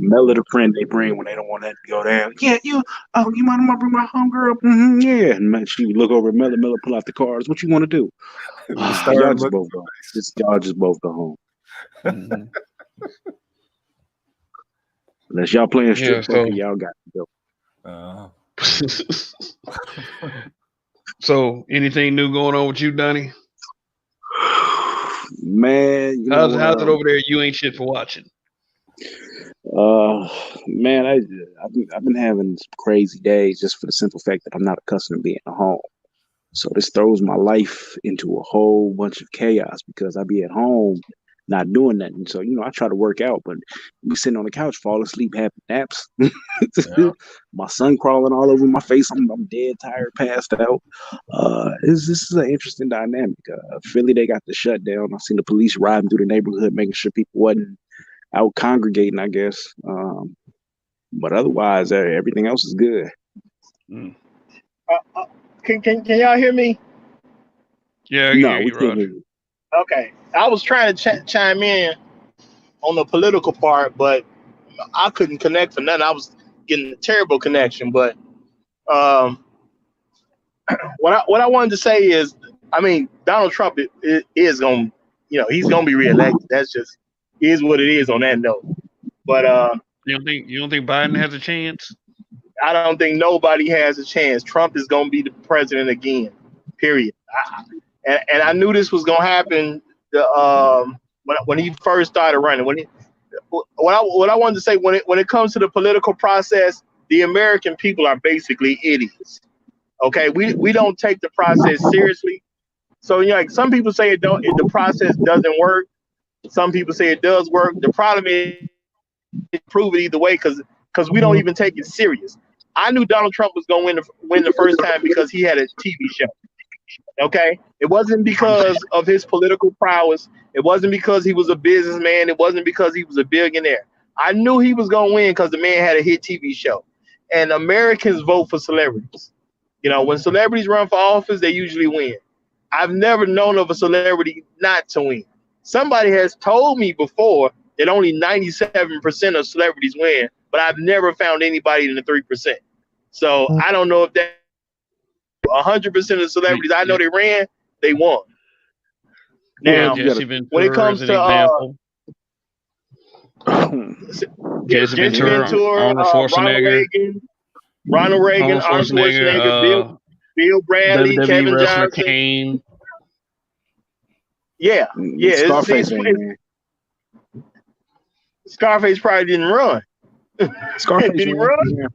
Mella the friend they bring when they don't want that to go down. Yeah, you mind if I bring my homegirl? Mm-hmm, yeah. And she would look over at Mella pull out the cars. What you want to do? Y'all just both go. Y'all just both go home. Mm-hmm. Unless y'all playing strip poker, y'all got to go. So, anything new going on with you, Donnie? Man, how's it over there? You ain't shit for watching. Man, I've been having some crazy days just for the simple fact that I'm not accustomed to being at home. So this throws my life into a whole bunch of chaos because I be at home not doing nothing. So, I try to work out, but be sitting on the couch, fall asleep, having naps. Yeah. My son crawling all over my face. I'm dead tired, passed out. This is an interesting dynamic. Philly, they got the shutdown. I seen the police riding through the neighborhood, making sure people wasn't out congregating, I guess. But otherwise, everything else is good. Can y'all hear me? Yeah, we can't hear you. Okay, I was trying to chime in on the political part, but I couldn't connect for nothing. I was getting a terrible connection. But what I wanted to say is, I mean, Donald Trump is going, he's going to be reelected. That's just is what it is on that note. But you don't think Biden has a chance? I don't think nobody has a chance. Trump is going to be the president again. Period. And I knew this was gonna happen. When he first started running, what I wanted to say when it comes to the political process, the American people are basically idiots. Okay, we don't take the process seriously. So like some people say the process doesn't work. Some people say it does work. The problem is prove it either way because we don't even take it serious. I knew Donald Trump was gonna win the first time because he had a TV show. Okay, it wasn't because of his political prowess. It wasn't because he was a businessman. It wasn't because he was a billionaire. I knew he was gonna win because the man had a hit TV show. And Americans vote for celebrities. When celebrities run for office, they usually win. I've never known of a celebrity not to win. Somebody has told me before that only 97% of celebrities win, but I've never found anybody in the 3%. So I don't know if that 100% of celebrities I know they ran, they won. Now, when it comes to Jesse Ventura, Arnold Schwarzenegger, Ronald Reagan, Arnold Schwarzenegger, Bill Bradley, WWE Kevin Johnson, Kane. Yeah. Scarface probably didn't run. Scarface did he run?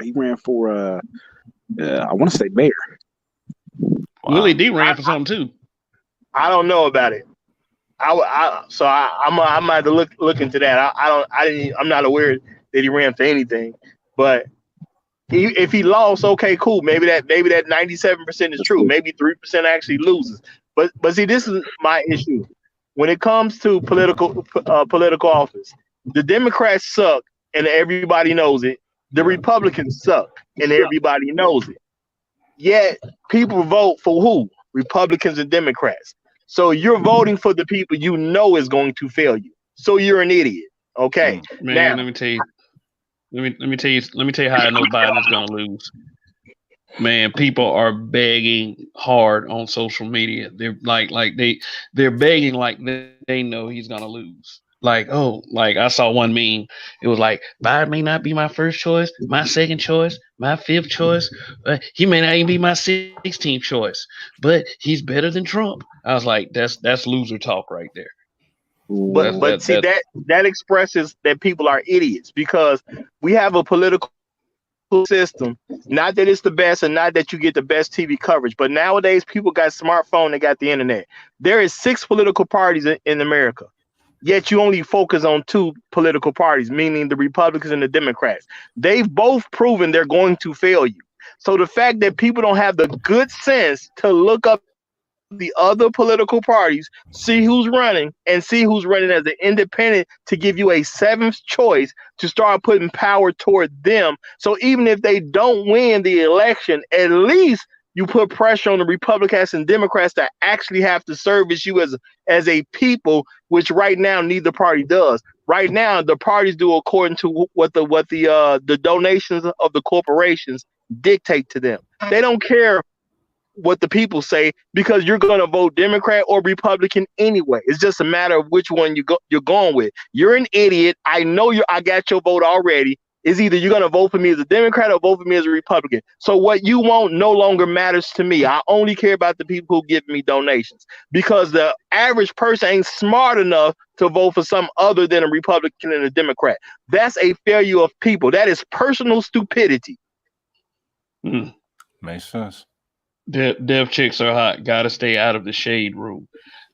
He ran for I want to say mayor. Willie D ran for something too. I don't know about it. I'm gonna have to look into that. I'm not aware that he ran for anything. But if he lost, okay, cool. Maybe that 97% is true. Maybe 3% actually loses. But see, this is my issue. When it comes to political office, the Democrats suck, and everybody knows it. The Republicans suck, and everybody knows it. Yet people vote for who? Republicans and Democrats. So you're voting for the people you know is going to fail you. So you're an idiot. Okay. Man, now, let me tell you how I know Biden is going to lose. Man, people are begging hard on social media. They're they're begging like they know he's gonna lose. Like, oh, like I saw one meme. It was like Biden may not be my first choice, my second choice, my fifth choice. He may not even be my 16th choice, but he's better than Trump. I was like, that's loser talk right there. But see that expresses that people are idiots because we have a political system. Not that it's the best and not that you get the best TV coverage, but nowadays people got smartphone, they got the internet. There is 6 political parties in America. Yet you only focus on 2 political parties, meaning the Republicans and the Democrats. They've both proven they're going to fail you. So the fact that people don't have the good sense to look up the other political parties, see who's running, and see who's running as an independent to give you a 7th choice to start putting power toward them. So even if they don't win the election, at least you put pressure on the Republicans and Democrats that actually have to service you as a people, which right now neither party does. Right now, the parties do according to what the donations of the corporations dictate to them. They don't care what the people say because you're going to vote Democrat or Republican anyway. It's just a matter of which one you're going with. You're an idiot. I know I got your vote already. It's either you're going to vote for me as a Democrat or vote for me as a Republican. So what you want no longer matters to me. I only care about the people who give me donations because the average person ain't smart enough to vote for some other than a Republican and a Democrat. That's a failure of people. That is personal stupidity. Makes sense. Dev chicks are hot. Gotta stay out of the shade room.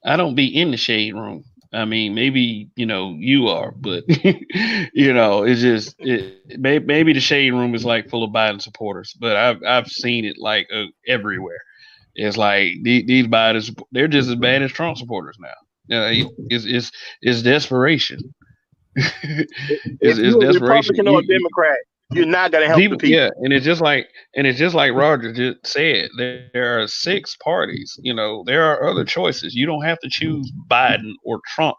I don't be in the shade room. I mean, maybe you are, but it's just maybe the shade room is like full of Biden supporters. But I've seen it like everywhere. It's like these Biden, they're just as bad as Trump supporters now. It's desperation. It's desperation. Republican or Democrat, you're not gonna help the people. Yeah, and it's just like Roger just said. There are 6 parties. There are other choices. You don't have to choose Biden or Trump.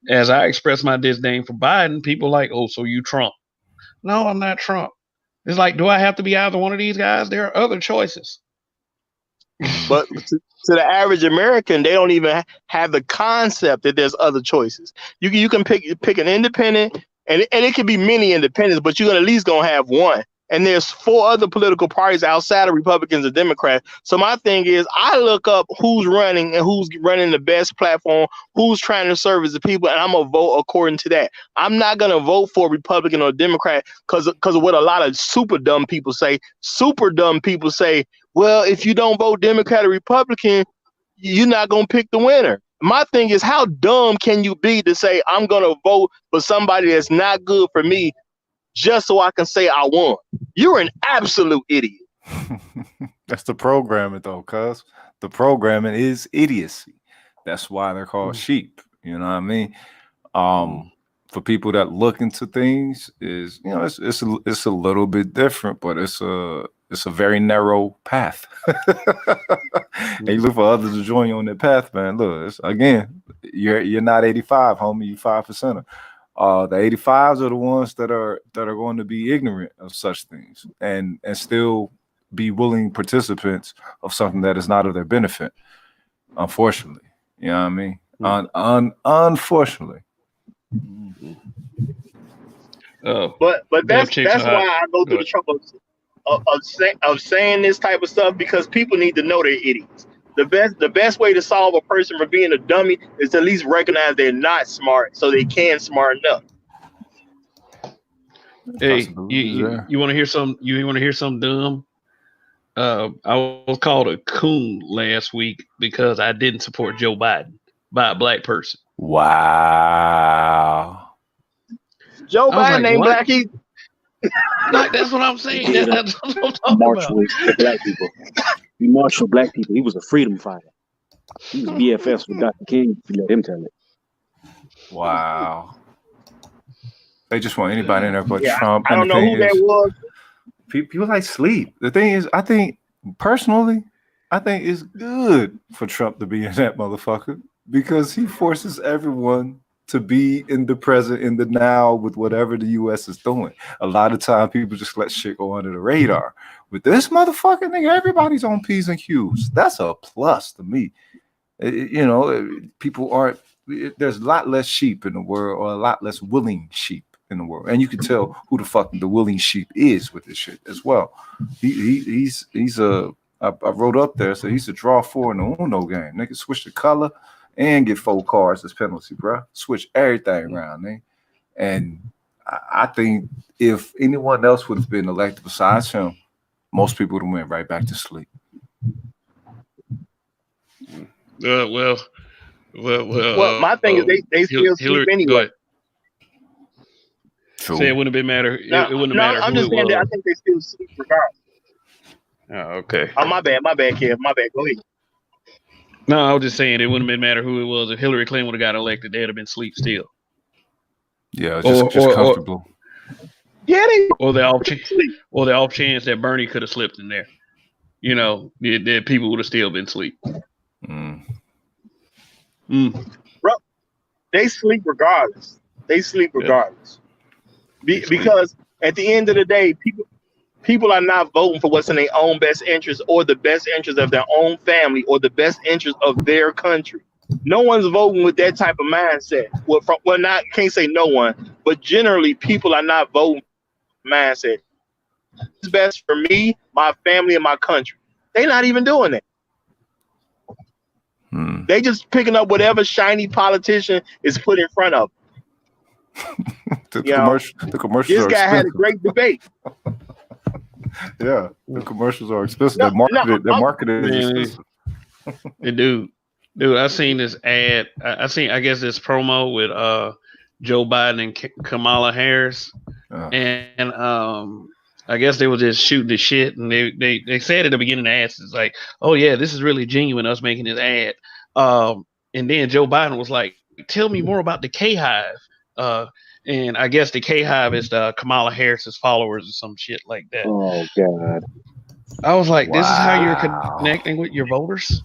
As I express my disdain for Biden, people like, oh, so you Trump? No, I'm not Trump. It's like, do I have to be either one of these guys? There are other choices. But to the average American, they don't even have the concept that there's other choices. You can pick an independent. And it could be many independents, but you're at least gonna have one. And there's 4 other political parties outside of Republicans and Democrats. So my thing is, I look up who's running and who's running the best platform, who's trying to serve as the people, and I'm gonna vote according to that. I'm not gonna vote for Republican or Democrat because of what a lot of super dumb people say. Super dumb people say, well, if you don't vote Democrat or Republican, you're not gonna pick the winner. My thing is, how dumb can you be to say I'm gonna vote for somebody that's not good for me just so I can say I won? You're an absolute idiot. That's the programming, though, cuz the programming is idiocy. That's why they're called sheep. You know what I mean? For people that look into things, is it's a little bit different, but it's a very narrow path. And you look for others to join you on that path, man. Look, again, you're not 85, homie. You 5%. The 85s are the ones that are going to be ignorant of such things and still be willing participants of something that is not of their benefit. Unfortunately, you know what I mean. Unfortunately. But that's why I go through the trouble of saying this type of stuff, because people need to know they're idiots. The best way to solve a person for being a dummy is to at least recognize they're not smart, so they can smart enough. Hey, you want to hear some? You want to hear something dumb? I was called a coon last week because I didn't support Joe Biden by a black person. Wow. Joe Biden ain't black. Like, that's what I'm saying. That's what I'm talking March about. with black people. He marched for black people. He was a freedom fighter. He was BFFs with Dr. King, if you let him tell it. Wow. They just want anybody in there but Trump. I don't know who that was. People like sleep. The thing is, I think it's good for Trump to be in that motherfucker because he forces everyone to be in the present, in the now, with whatever the U.S. is doing. A lot of time, people just let shit go under the radar. With this motherfucker, nigga, everybody's on P's and Q's. That's a plus to me. People aren't. There's a lot less sheep in the world, or a lot less willing sheep in the world, and you can tell who the fuck the willing sheep is with this shit as well. He's I wrote up there, so he's a draw 4 in the Uno game. Nigga, switch the color and get 4 cards as penalty, bro. Switch everything around, nigga. And I think if anyone else would have been elected besides him, most people would have went right back to sleep. Well, my thing is they still sleep anyway. True. Say it wouldn't have been matter. It wouldn't matter. I'm just saying that I think they still sleep regardless. Oh, okay. Oh, my bad, Kev. My bad. Go ahead. No, I was just saying it wouldn't have matter who it was. If Hillary Clinton would have got elected, they'd have been asleep still. Yeah, just comfortable. Or the off chance that Bernie could have slipped in there. That people would have still been asleep. Bro, they sleep regardless. Because at the end of the day, people are not voting for what's in their own best interest or the best interest of their own family or the best interest of their country. No one's voting with that type of mindset. Can't say no one, but generally people are not voting mindset. It's best for me, my family, and my country. They're not even doing that. They just picking up whatever shiny politician is put in front of them. The commercials. This guy had a great debate. Yeah, the commercials are expensive. They're marketed as expensive. Dude, I seen this ad. I guess this promo with Joe Biden and Kamala Harris, and I guess they were just shooting the shit, and they said at the beginning of the ads, it's like, oh yeah, this is really genuine, us making this ad. And then Joe Biden was like, tell me more about the K-Hive. And I guess the K-Hive is the Kamala Harris's followers or some shit like that. Oh God! I was like, this is how you're connecting with your voters.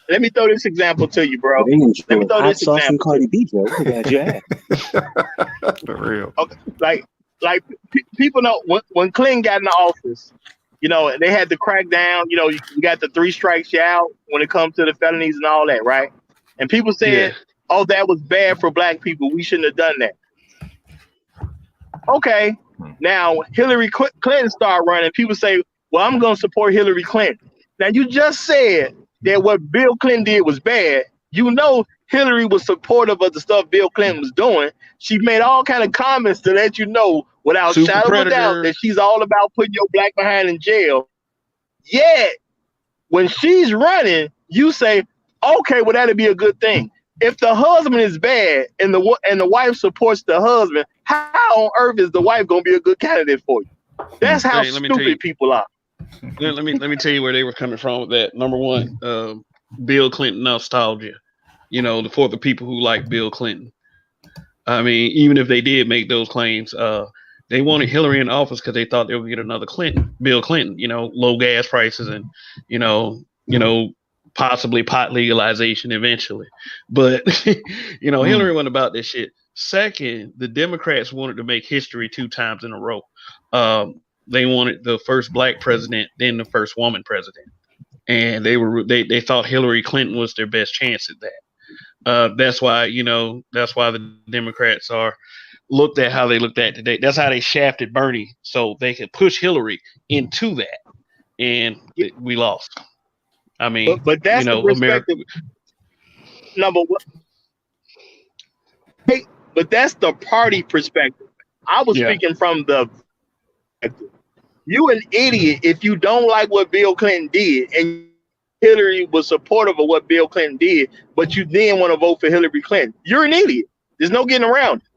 Let me throw this example to you, bro. Let me throw this example. Cardi B, bro. Glad you asked. For real. Okay. Like people know when Clinton got in the office, they had the crackdown. You got the 3 strikes you out when it comes to the felonies and all that, right? And people said, "Oh, that was bad for black people. We shouldn't have done that." Okay. Now Hillary Clinton started running. People say, well, I'm going to support Hillary Clinton. Now, you just said that what Bill Clinton did was bad. Hillary was supportive of the stuff Bill Clinton was doing. She made all kind of comments to let you know without shadow of a doubt that she's all about putting your black behind in jail. Yet, when she's running, you say, okay, well, that'd be a good thing. If the husband is bad and the wife supports the husband, how on earth is the wife going to be a good candidate for you? That's how stupid people are. Let me tell you where they were coming from with that. Number one, Bill Clinton nostalgia. For the people who like Bill Clinton. I mean, even if they did make those claims, they wanted Hillary in office because they thought they would get another Bill Clinton. Low gas prices and possibly pot legalization eventually. But Hillary went about this shit. Second, the Democrats wanted to make history 2 times in a row. They wanted the first black president, then the first woman president, and they thought Hillary Clinton was their best chance at that. That's why the Democrats are looked at how they looked at today. That's how they shafted Bernie so they could push Hillary into that, and we lost. I mean, but that's the perspective. Number one. Hey, but that's the party perspective. I was speaking from the perspective. You an idiot if you don't like what Bill Clinton did and Hillary was supportive of what Bill Clinton did, but you then want to vote for Hillary Clinton. You're an idiot. There's no getting around it.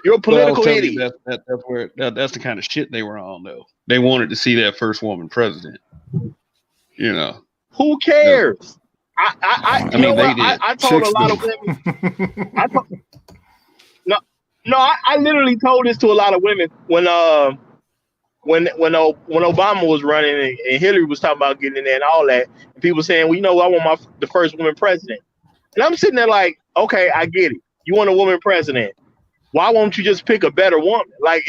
You're a political idiot. That's the kind of shit they were on, though. They wanted to see that first woman president. Who cares? I told a lot of women. I literally told this to a lot of women when when Obama was running and Hillary was talking about getting in there and all that, and people saying, well, you know, I want the first woman president. And I'm sitting there like, okay, I get it. You want a woman president. Why won't you just pick a better woman? Like,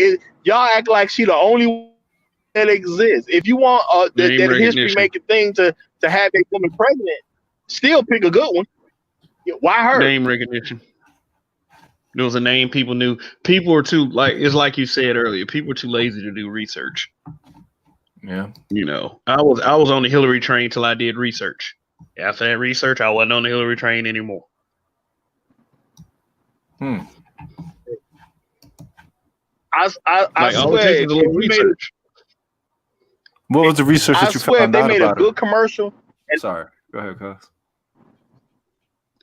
y'all act like she the only one that exists. If you want that history-making thing to have a woman president, still pick a good one. Why her? Name recognition. There was a name people knew. People were too, it's like you said earlier, people were too lazy to do research. Yeah. You know, I was on the Hillary train till I did research. After that research, I wasn't on the Hillary train anymore. I swear, if research. What was the research that you found out about? I swear, they made a good commercial. Sorry, go ahead, cuz.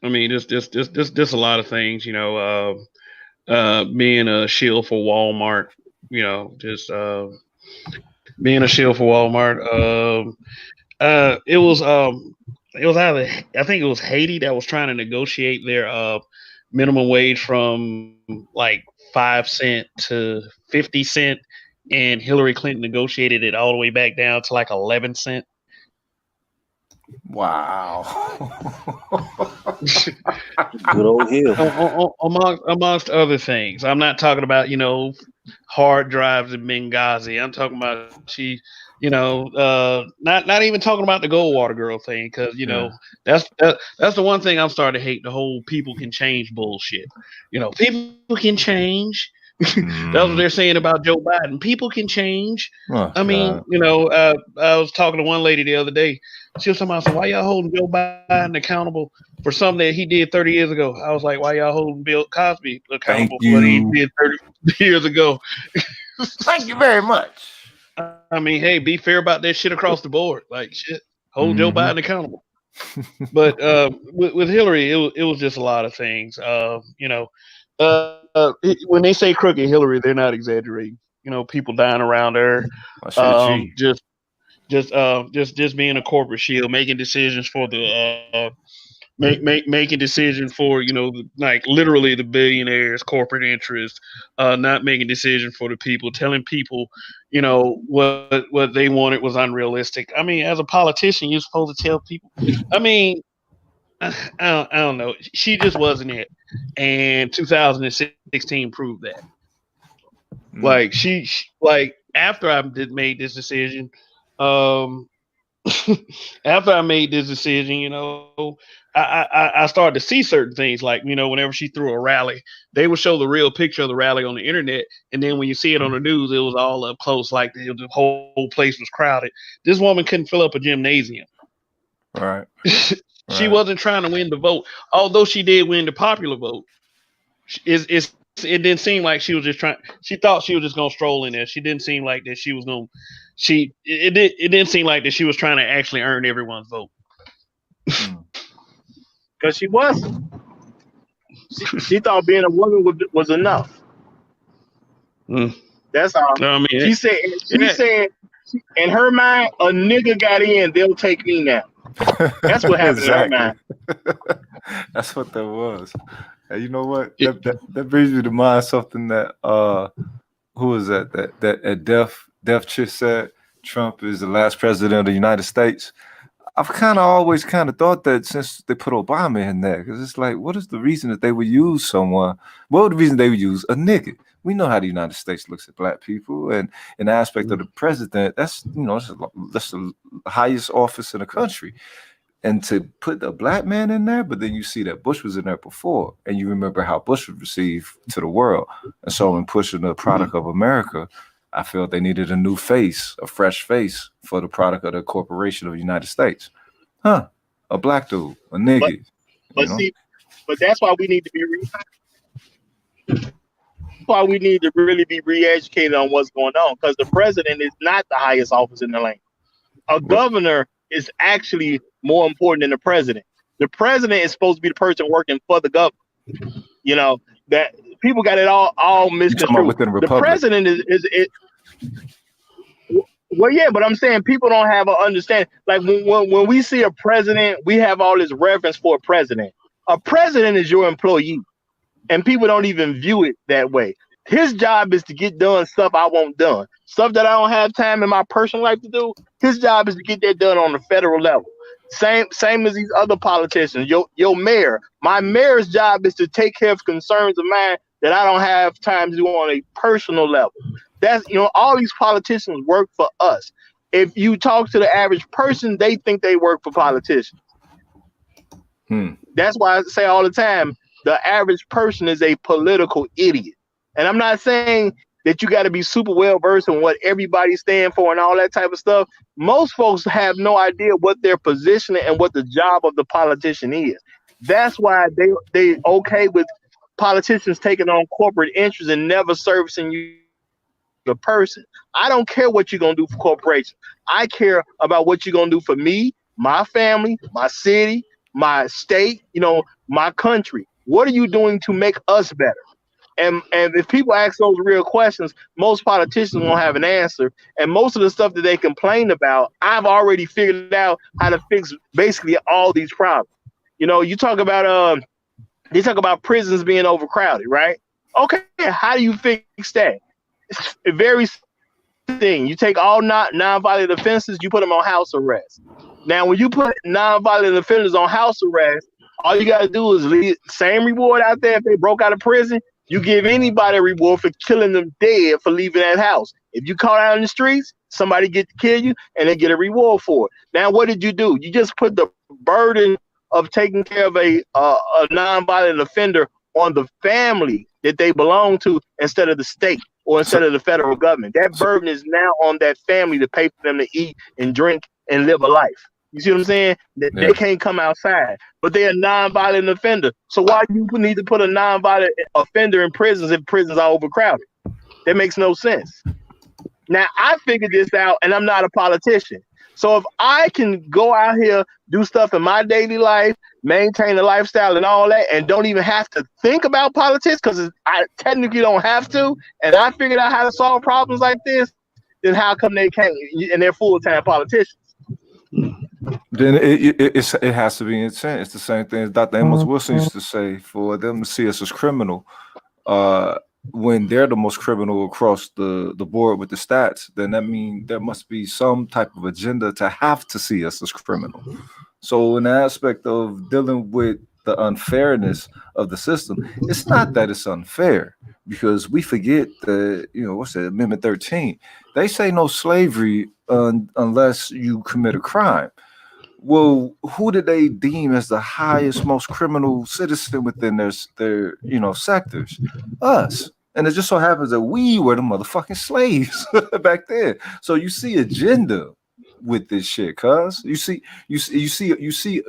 I mean, just a lot of things, you know, being a shield for Walmart, you know, just being a shield for Walmart. It was either, I think it was Haiti that was trying to negotiate their minimum wage from like 5 cents to 50 cents, and Hillary Clinton negotiated it all the way back down to like 11 cents. Wow. Good old Hill. Amongst other things. I'm not talking about, you know, hard drives in Benghazi. I'm talking about you know, not even talking about the Goldwater girl thing, because, you know, that's the one thing I'm starting to hate, the whole people can change bullshit. You know, people can change. That's what they're saying about Joe Biden. People can change. I mean, you know, I was talking to one lady the other day. She was talking about, so why y'all holding Joe Biden accountable for something that he did 30 years ago? I was like, why y'all holding Bill Cosby accountable for what he did 30 years ago? Thank you very much. I mean, hey, be fair about that shit across the board. Like, shit, hold Joe Biden accountable. But with Hillary, it was just a lot of things. You know, when they say crooked Hillary, they're not exaggerating. You know, people dying around her. Just being a corporate shield, making decisions for the making decisions for, you know, like literally the billionaires' corporate interests, not making decisions for the people, telling people, you know, what they wanted was unrealistic. I mean, as a politician, you're supposed to tell people. I mean, I don't know. She just wasn't it, and 2016 proved that. Like she after I made this decision. After I made this decision, you know, I started to see certain things, like, you know, whenever she threw a rally, they would show the real picture of the rally on the internet, and then when you see it on the news, it was all up close, like the whole place was crowded. This woman couldn't fill up a gymnasium. Right. She wasn't trying to win the vote, although she did win the popular vote. It didn't seem like she was just trying. She thought she was just gonna stroll in there. She didn't seem like that she was gonna. It didn't seem like that she was trying to actually earn everyone's vote. Because she wasn't. She thought being a woman was enough. That's all. No, I mean, she said, in her mind, a nigga got in, they'll take me now. That's what happened in her mind. That's what that was. And you know what? That brings me to mind something that who was that Def Chick said Trump is the last president of the United States. I've always thought that since they put Obama in there, because it's like, what is the reason that they would use someone? What would the reason they would use a nigga? We know how the United States looks at black people, and in the aspect of the president, that's, you know, that's the highest office in the country. And to put a black man in there, but then you see that Bush was in there before, and you remember how Bush was received to the world. And so in pushing the product of America, I felt they needed a new face, a fresh face for the product of the corporation of the United States. A black dude, a nigga. But that's why we need to be why we need to really be re-educated on what's going on, because the president is not the highest office in the land. A governor is actually more important than the president. The president is supposed to be the person working for the government. You know, that people got it all misconstrued. The president is well, yeah, but I'm saying people don't have an understanding. Like when we see a president, we have all this reverence for a president. A president is your employee, and people don't even view it that way. His job is to get done stuff I want done. Stuff that I don't have time in my personal life to do. His job is to get that done on the federal level. Same as these other politicians. Your mayor. My mayor's job is to take care of concerns of mine that I don't have time to do on a personal level. That's all these politicians work for us. If you talk to the average person, they think they work for politicians. That's why I say all the time, the average person is a political idiot. And I'm not saying that you got to be super well versed in what everybody stand for and all that type of stuff. Most folks have no idea what their position and what the job of the politician is. That's why they okay with politicians taking on corporate interests and never servicing you, the person. I don't care what you're going to do for corporations. I care about what you're going to do for me, my family, my city, my state, my country. What are you doing to make us better? And if people ask those real questions, most politicians won't have an answer. And most of the stuff that they complain about, I've already figured out how to fix basically all these problems. You talk about they talk about prisons being overcrowded, right? Okay, how do you fix that? It's a very thing. You take all non-violent offenses, you put them on house arrest. Now, when you put non-violent offenders on house arrest, all you got to do is leave same reward out there if they broke out of prison. You give anybody a reward for killing them dead for leaving that house. If you caught out in the streets, somebody get to kill you and they get a reward for it. Now, what did you do? You just put the burden of taking care of a non-violent offender on the family that they belong to instead of the state or instead of the federal government. That burden is now on that family to pay for them to eat and drink and live a life. You see what I'm saying? They can't come outside, but they're a non-violent offender. So why do you need to put a non-violent offender in prisons if prisons are overcrowded? That makes no sense. Now, I figured this out, and I'm not a politician. So if I can go out here, do stuff in my daily life, maintain a lifestyle and all that, and don't even have to think about politics because I technically don't have to, and I figured out how to solve problems like this, then how come they can't and they're full-time politicians? Then it has to be intent. It's the same thing as Dr. Amos Wilson used to say, for them to see us as criminal, when they're the most criminal across the board with the stats, then that means there must be some type of agenda to have to see us as criminal. So in the aspect of dealing with the unfairness of the system, it's not that it's unfair, because we forget that, what's that, Amendment 13, they say no slavery unless you commit a crime. Well, who did they deem as the highest, most criminal citizen within their sectors? Us. And it just so happens that we were the motherfucking slaves back then. So you see agenda with this shit, cuz you see.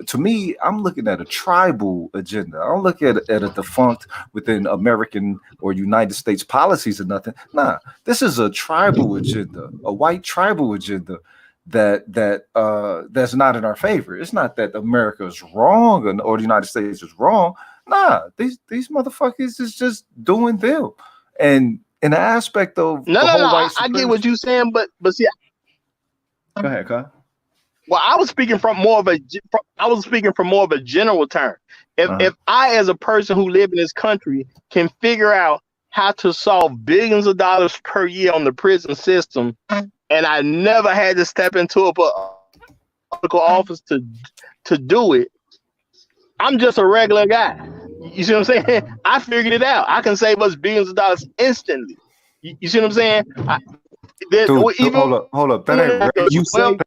To me, I'm looking at a tribal agenda. I don't look at a defunct within American or United States policies or nothing. Nah, this is a tribal agenda, a white tribal agenda that's not in our favor. It's not that America is wrong or the United States is wrong. Nah, these motherfuckers is just doing them. And in the aspect of I get what you're saying, but see. Go ahead, Kyle. Well, I was speaking from more of a general term. If I, as a person who live in this country, can figure out how to solve billions of dollars per year on the prison system, and I never had to step into a political office to do it, I'm just a regular guy. You see what I'm saying? I figured it out. I can save us billions of dollars instantly. You see what I'm saying? Dude, hold up. That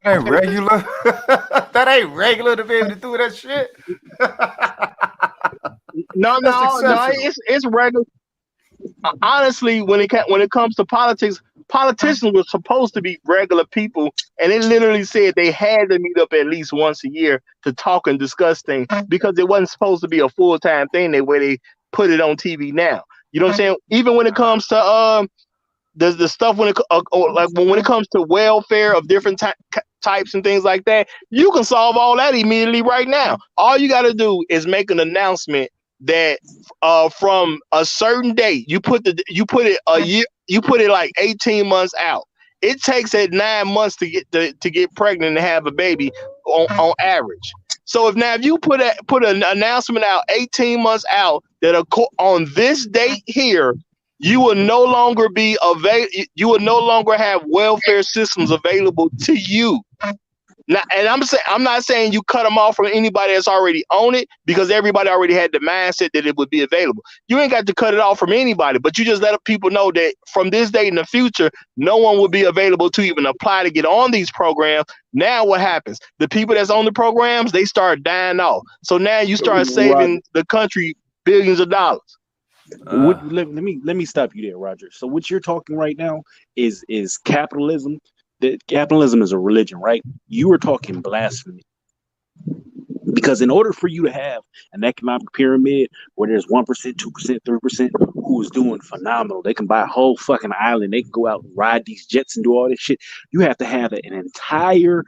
ain't regular. That ain't regular to be able to do that shit. No, it's regular. Honestly, when it comes to politics, politicians were supposed to be regular people, and they literally said they had to meet up at least once a year to talk and discuss things because it wasn't supposed to be a full-time thing the way they put it on TV now. You know what I'm saying? Even when it comes to the stuff when it comes to welfare of different types and things like that, you can solve all that immediately right now. All you got to do is make an announcement that from a certain date, you put it a year, you put it like 18 months out. It takes 9 months to get pregnant and have a baby on average. So if you put an announcement out 18 months out that on this date here, you will no longer be you will no longer have welfare systems available to you. Now, and I'm not saying you cut them off from anybody that's already on it, because everybody already had the mindset that it would be available. You ain't got to cut it off from anybody, but you just let people know that from this date in the future, no one will be available to even apply to get on these programs. Now what happens? The people that's on the programs, they start dying off. So now you start saving the country billions of dollars. Let me stop you there, Roger. So what you're talking right now is capitalism. Capitalism is a religion, right? You were talking blasphemy. Because in order for you to have an economic pyramid where there's 1%, 2%, 3% who's doing phenomenal, they can buy a whole fucking island, they can go out and ride these jets and do all this shit. You have to have an entire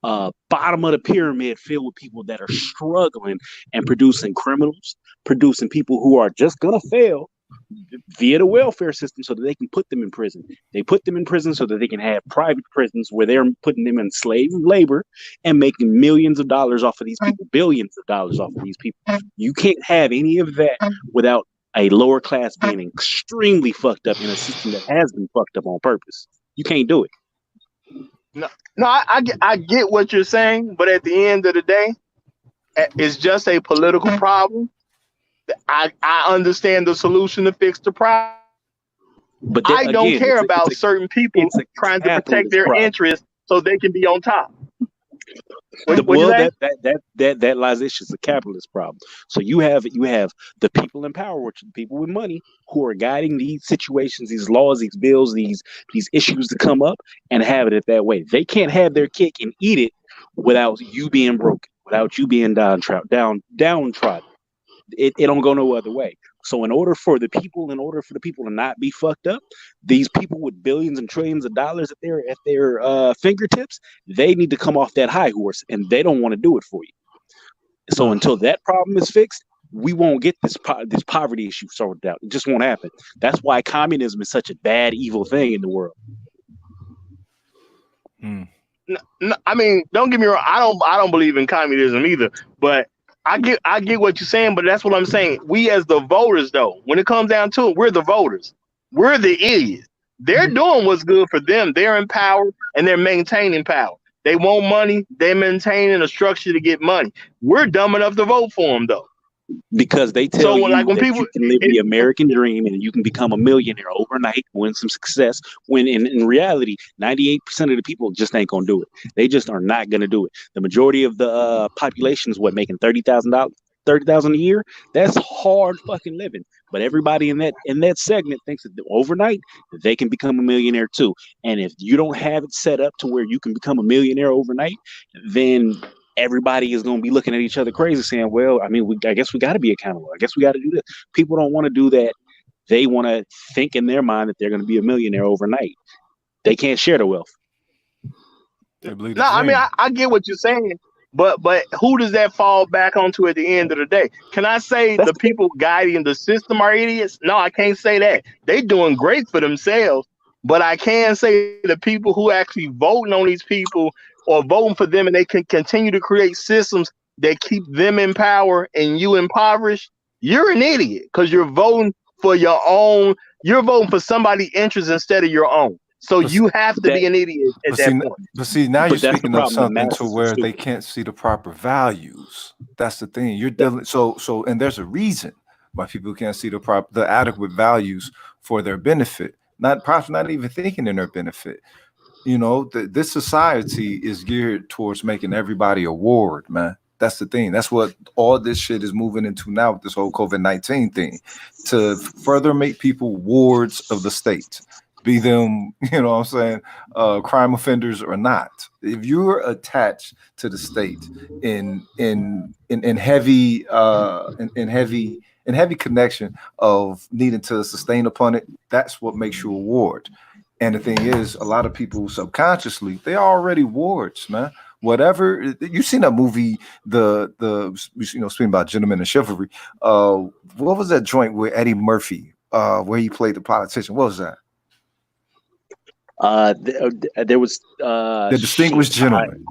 bottom of the pyramid filled with people that are struggling and producing criminals, producing people who are just gonna fail via the welfare system so that they can put them in prison. They put them in prison so that they can have private prisons where they're putting them in slave labor and making millions of dollars off of these people, billions of dollars off of these people. You can't have any of that without a lower class being extremely fucked up in a system that has been fucked up on purpose. You can't do it. No, I get what you're saying, but at the end of the day, it's just a political problem. I understand the solution to fix the problem. But I don't care about certain people trying to protect their interests so they can be on top. That lies issues a capitalist problem. So you have the people in power, which are the people with money, who are guiding these situations, these laws, these bills, these issues to come up and have it that way. They can't have their cake and eat it without you being broken, without you being downtrodden. It don't go no other way. So in order for the people to not be fucked up, these people with billions and trillions of dollars at their fingertips, they need to come off that high horse, and they don't want to do it for you. So until that problem is fixed, we won't get this poverty issue sorted out. It just won't happen. That's why communism is such a bad, evil thing in the world. No, I mean, don't get me wrong. I don't believe in communism either, but I get what you're saying, but that's what I'm saying. We as the voters, though, when it comes down to it, we're the voters. We're the idiots. They're doing what's good for them. They're in power and they're maintaining power. They want money. They're maintaining a structure to get money. We're dumb enough to vote for them, though. Because they tell you that you can live the American dream and you can become a millionaire overnight, win some success, when in reality, 98% of the people just ain't going to do it. They just are not going to do it. The majority of the population is making $30,000 a year. That's hard fucking living. But everybody in that segment thinks that overnight they can become a millionaire too. And if you don't have it set up to where you can become a millionaire overnight, then everybody is going to be looking at each other crazy, saying, well, I mean, I guess we got to be accountable. I guess we got to do this. People don't want to do that. They want to think in their mind that they're going to be a millionaire overnight. They can't share the wealth. No, I mean, I get what you're saying, but who does that fall back onto at the end of the day? Can I say the people guiding the system are idiots? No, I can't say that. They're doing great for themselves, but I can say the people who actually voting on these people or voting for them, and they can continue to create systems that keep them in power and you impoverished, you're an idiot because you're voting for your own. You're voting for somebody's interest instead of your own. So you have to be an idiot at that point. But see, now you're speaking of something to where they can't see the proper values. That's the thing. You're dealing so, and there's a reason why people can't see the adequate values for their benefit. Not even thinking in their benefit. You know, this society is geared towards making everybody a ward, man. That's the thing. That's what all this shit is moving into now with this whole COVID-19 thing, to further make people wards of the state, be them, you know what I'm saying, crime offenders or not. If you're attached to the state in heavy connection of needing to sustain upon it, that's what makes you a ward. And the thing is, a lot of people subconsciously, they are already wards, man. Whatever you've seen that movie, speaking about Gentlemen and Chivalry. What was that joint with Eddie Murphy, where he played the politician? What was that? There was The Distinguished Gentleman.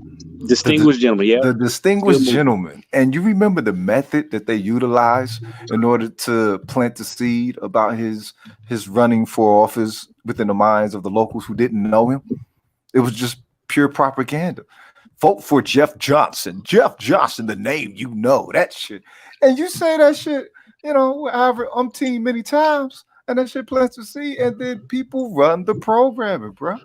Distinguished gentleman, yeah. The Distinguished Good movie. Gentleman. And you remember the method that they utilized in order to plant the seed about his running for office within the minds of the locals who didn't know him? It was just pure propaganda. Vote for Jeff Johnson. Jeff Johnson, the name you know, that shit. And you say that shit, however umpteen many times, and that shit plants the seed, and then people run the programming, bro.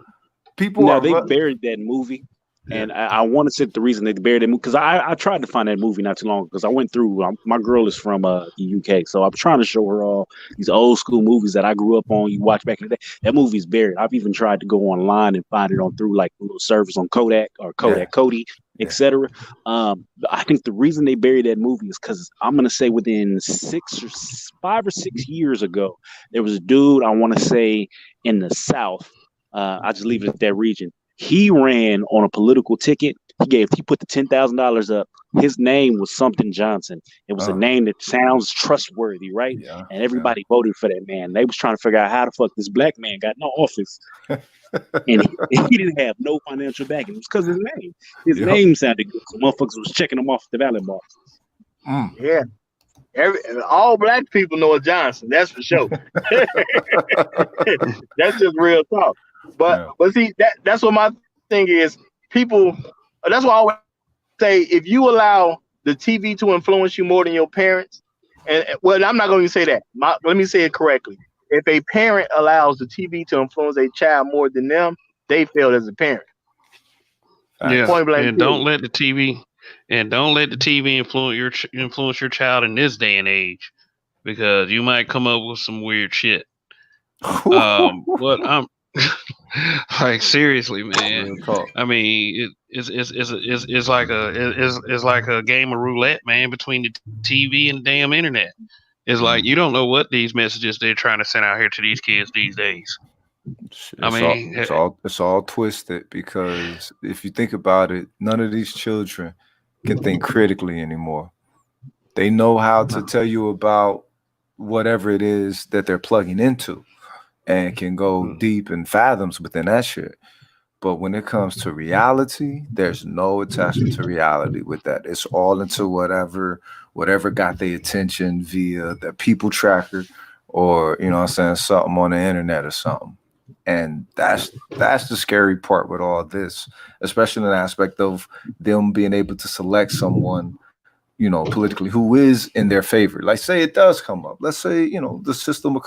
Now they buried that movie. And I want to say the reason they buried that movie, because I tried to find that movie not too long ago, because I went through, my girl is from the UK, so I'm trying to show her all these old school movies that I grew up on, you watch back in the day. That movie's buried. I've even tried to go online and find it on through like a little service on Kodak or Kodak, Kodi, etc. I think the reason they buried that movie is because I'm going to say within 5 or 6 years ago, there was a dude, I want to say in the South, I just leave it at that region. He ran on a political ticket. He put the $10,000 up. His name was something Johnson. It was a name that sounds trustworthy, right? Yeah, and everybody voted for that man. They was trying to figure out how the fuck this black man got no office. And he didn't have no financial backing. It was because of his name. His name sounded good. So motherfuckers was checking him off the ballot boxes. Yeah. All black people know a Johnson, that's for sure. That's just real talk. But see, that's what my thing is. People, that's why I always say, if you allow the TV to influence you more than your parents, and well, I'm not going to say that. Let me say it correctly. If a parent allows the TV to influence a child more than them, they failed as a parent. Yeah, and don't let the TV influence your child in this day and age, because you might come up with some weird shit. But I'm like, seriously, man. I mean, it's like a game of roulette, man, between the TV and the damn internet. It's like you don't know what these messages they're trying to send out here to these kids these days. It's all twisted, because if you think about it, none of these children can think critically anymore. They know how to tell you about whatever it is that they're plugging into, and can go deep in fathoms within that shit. But when it comes to reality, there's no attachment to reality with that. It's all into whatever got their attention via the people tracker, or something on the internet or something. And that's the scary part with all this, especially in the aspect of them being able to select someone, politically, who is in their favor. Like, say it does come up. Let's say, the system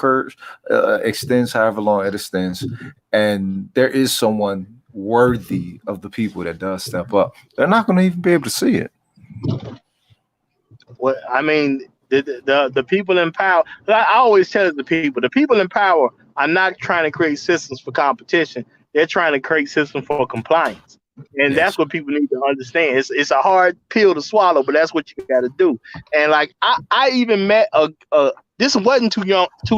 extends however long it extends, and there is someone worthy of the people that does step up. They're not going to even be able to see it. Well, I mean, the people in power, I always tell the people in power are not trying to create systems for competition. They're trying to create systems for compliance. And that's what people need to understand. It's a hard pill to swallow, but that's what you got to do. And like, I even met this wasn't too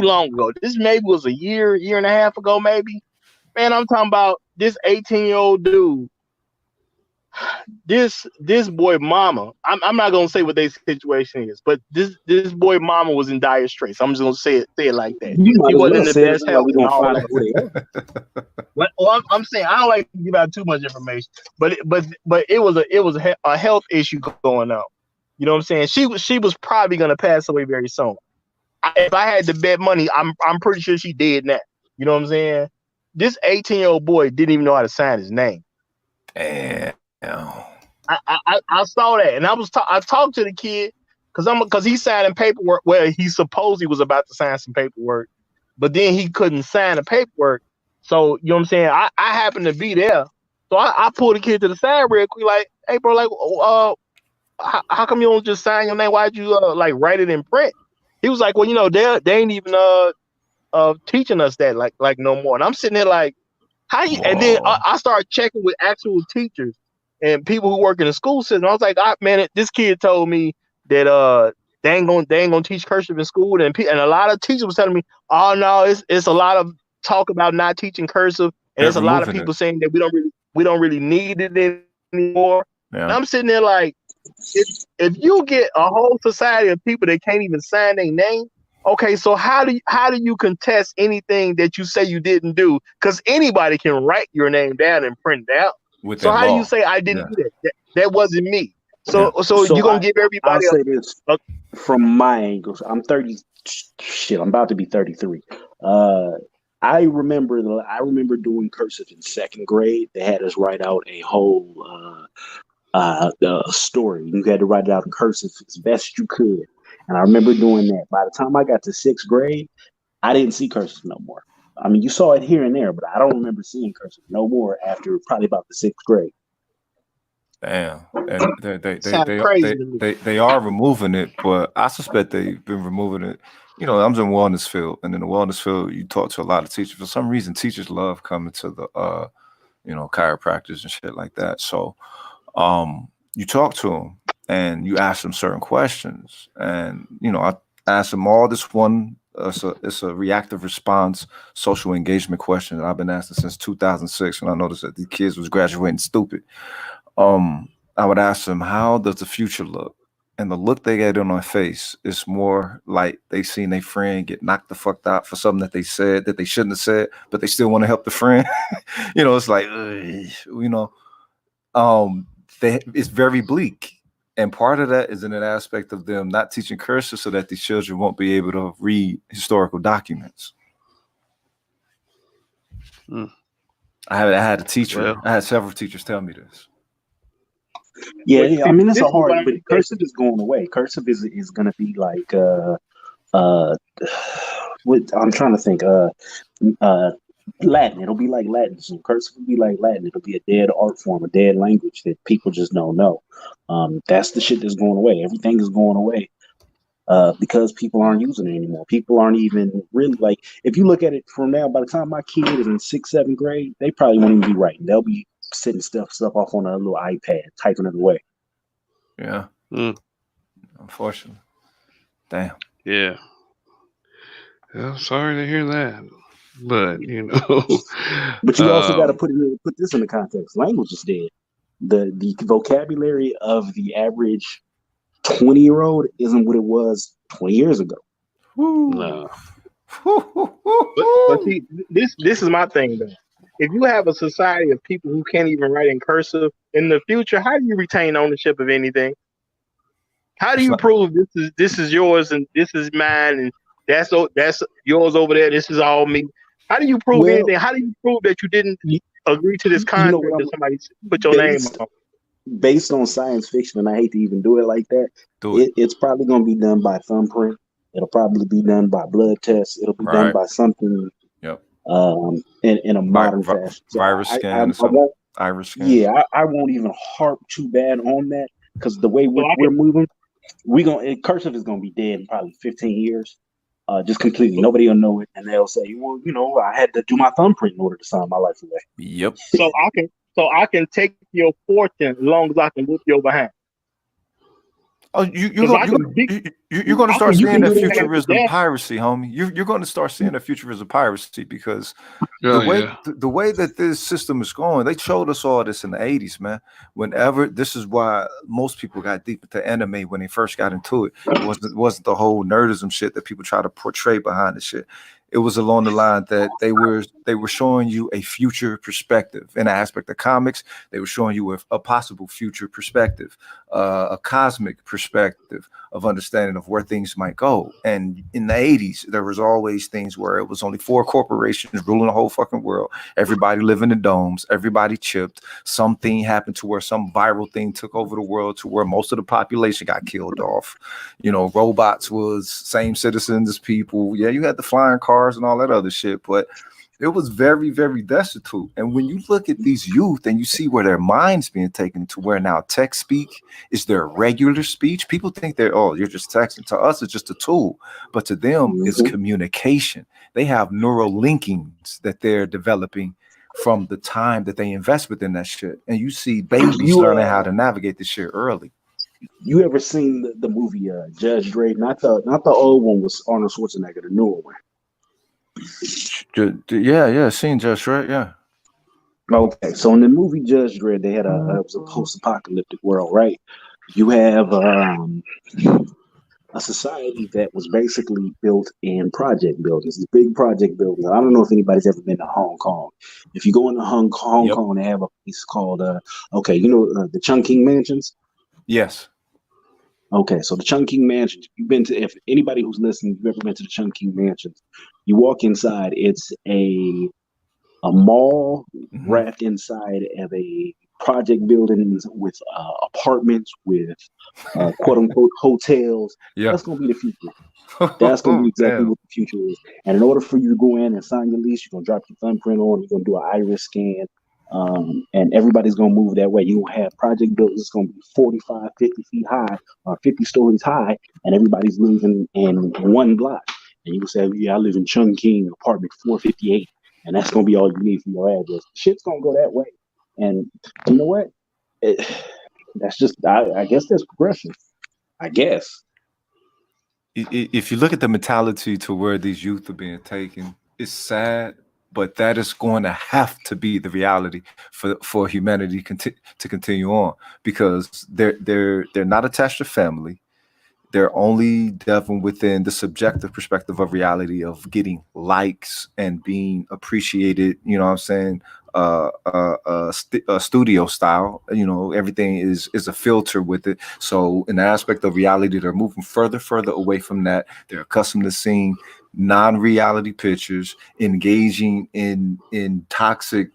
long ago. This maybe was a year and a half ago, maybe. Man, I'm talking about this 18-year-old dude. This boy mama, I'm not gonna say what their situation is, but this boy mama was in dire straits. I'm just gonna say it like that. He wasn't in the best health and all that. Well, I'm saying I don't like to give out too much information, but it was a health issue going on. You know what I'm saying? She was probably gonna pass away very soon. If I had to bet money, I'm pretty sure she did now. You know what I'm saying? This 18-year-old boy didn't even know how to sign his name. Damn. I saw that, and I talked to the kid because he's signing paperwork. Well, he supposedly was about to sign some paperwork, but then he couldn't sign the paperwork. So you know what I'm saying? I happened to be there, so I pulled the kid to the side real quick, like, "Hey, bro, like, how come you don't just sign your name? Why'd you like write it in print?" He was like, "Well, they ain't even teaching us that like no more." And I'm sitting there like, "How you?" And then I started checking with actual teachers and people who work in the school system. I was like, man, this kid told me that they ain't gonna teach cursive in school, and a lot of teachers was telling me, "Oh no, it's a lot of talk about not teaching cursive, and there's a lot of people saying that we don't really need it anymore." Yeah. And I'm sitting there like, if you get a whole society of people that can't even sign their name, okay, so how do you contest anything that you say you didn't do? Because anybody can write your name down and print it out. So how do you say I didn't do that? That wasn't me. So Yeah. so you're gonna give I'll everybody say this a from my angles. I'm 30. Shit, I'm about to be 33. Uh, I remember doing cursive in second grade. They had us write out a whole story. You had to write it out in cursive as best you could. And I remember doing that. By the time I got to sixth grade, I didn't see cursive no more. I mean, you saw it here and there, but I don't remember seeing cursive no more after probably about the sixth grade. Damn, and sound crazy to me. they are removing it, but I suspect they've been removing it. You know, I'm in wellness field, and in the wellness field, you talk to a lot of teachers. For some reason, teachers love coming to the chiropractors and shit like that. So, you talk to them and you ask them certain questions, and I asked them all this one. It's a reactive response social engagement question that I've been asking since 2006, when I noticed that these kids was graduating stupid. I would ask them, how does the future look? And the look they get on their face is more like they seen their friend get knocked the fuck out for something that they said that they shouldn't have said, but they still want to help the friend. It's like, it's very bleak. And part of that is in an aspect of them not teaching cursive so that these children won't be able to read historical documents. I had a teacher. Well. I had several teachers tell me this. Yeah, But I mean, it's this a is what hard, I'm but saying. cursive is going away. Cursive is going to be like, I'm trying to think, Latin. It'll be like Latin. So cursive will be like Latin. It'll be a dead art form, a dead language that people just don't know. That's the shit that's going away. Everything is going away because people aren't using it anymore. People aren't even really like. If you look at it from now, by the time my kid is in 6th, 7th grade, they probably won't even be writing. They'll be sitting stuff off on a little iPad, typing it away. Yeah. Unfortunately. Damn. Yeah. Well, sorry to hear that, but But you also got to put this in the context. Language is dead. The vocabulary of the average 20-year-old isn't what it was 20 years ago. no. But see, this is my thing though. If you have a society of people who can't even write in cursive in the future, how do you retain ownership of anything? How do you prove this is yours and this is mine and that's yours over there? This is all me. How do you prove anything? How do you prove that you didn't agree to this contract that somebody put your name on? Based on science fiction, and I hate to even do it like that, it's probably going to be done by thumbprint. It'll probably be done by blood test. It'll be done by something. Yep. In a modern fashion. So virus scan. Iris scan. Yeah, I won't even harp too bad on that because the way we're moving, cursive is gonna be dead in probably 15 years. Just completely. Nobody will know it, and they'll say, "Well, I had to do my thumbprint in order to sign my life away." Yep. So I can take your fortune as long as I can whip your behind. Oh, you're going to start seeing that futurism piracy, homie. You're going to start seeing that futurism piracy because the way that this system is going, they showed us all this in the 80s, man. This is why most people got deep into anime when they first got into it. It wasn't the whole nerdism shit that people try to portray behind the shit. It was along the line that they were showing you a future perspective. In the aspect of comics, they were showing you a possible future perspective, a cosmic perspective of understanding of where things might go. And in the 80s, there was always things where it was only 4 corporations ruling the whole fucking world. Everybody living in domes, everybody chipped. Something happened to where some viral thing took over the world to where most of the population got killed off. Robots was same citizens as people. Yeah, you had the flying cars and all that other shit, but it was very, very destitute. And when you look at these youth and you see where their minds being taken to where now text speak is their regular speech, people think you're just texting. To us, it's just a tool, but to them, it's communication. They have neural linkings that they're developing from the time that they invest within that shit. And you see babies learning how to navigate this shit early. You ever seen the movie Judge Dredd? Not the old one was Arnold Schwarzenegger, the newer one. Yeah, seen Judge Dredd, yeah. Okay, so in the movie Judge Dredd, they had it was a post-apocalyptic world, right? You have a society that was basically built in project buildings, these big project buildings. I don't know if anybody's ever been to Hong Kong. If you go into Hong Yep. Kong, they have a place called the Chungking Mansions. Yes. Okay, so the Chungking Mansions. You've been to, if anybody who's listening, you've ever been to the Chungking Mansions, you walk inside. It's a mall Mhm. wrapped inside of a project buildings with apartments with quote unquote hotels. Yeah. That's gonna be the future. That's gonna be exactly Damn. what the future is. And in order for you to go in and sign your lease, you're gonna drop your thumbprint on. You're gonna do an iris scan, and everybody's gonna move that way. You have project buildings. It's gonna be 45, 50 feet high, or 50 stories high, and everybody's living in one block. And you can say, "Yeah, I live in Chungking, apartment 458," and that's gonna be all you need for your address. Shit's gonna go that way. And you know what? That's just, I guess that's progression. I guess. If you look at the mentality to where these youth are being taken, it's sad, but that is going to have to be the reality for humanity to continue on, because they're not attached to family. They're only delving within the subjective perspective of reality of getting likes and being appreciated. You know what I'm saying? Studio style. You know, everything is a filter with it. So in the aspect of reality, they're moving further away from that. They're accustomed to seeing non-reality pictures, engaging in toxic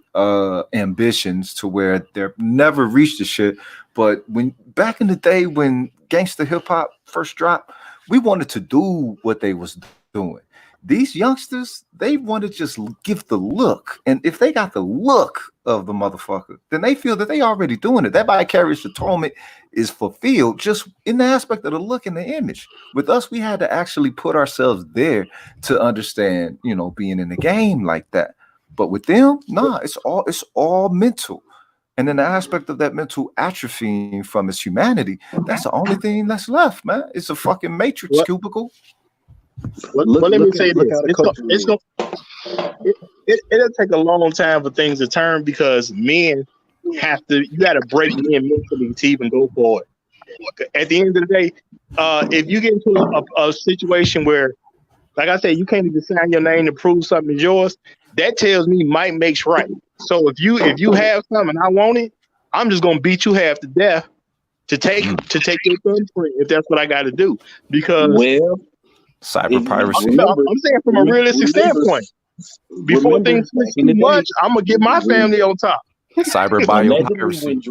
ambitions to where they're never reached the shit. But when back in the day when gangster hip hop first dropped, we wanted to do what they was doing. These youngsters, they want to just give the look. And if they got the look of the motherfucker, then they feel that they already doing it. That vicarious atonement is fulfilled just in the aspect of the look and the image. With us, we had to actually put ourselves there to understand, you know, being in the game like that. But with them, nah, it's all mental. And then the aspect of that mental atrophying from its humanity, that's the only thing that's left, man. It's a fucking matrix What? cubicle. Let me say this. It'll take a long time for things to turn, because men you got to break men mentally to even go for it. At the end of the day, if you get into a situation where, like I said, you can't even sign your name to prove something is yours, that tells me might makes right. So if you have something and I want it, I'm just gonna beat you half to death to take your thumbprint if that's what I got to do. Because cyber piracy. I'm saying from a realistic standpoint, before things switch too much, I'm gonna get my family on top. Cyber biopiracy.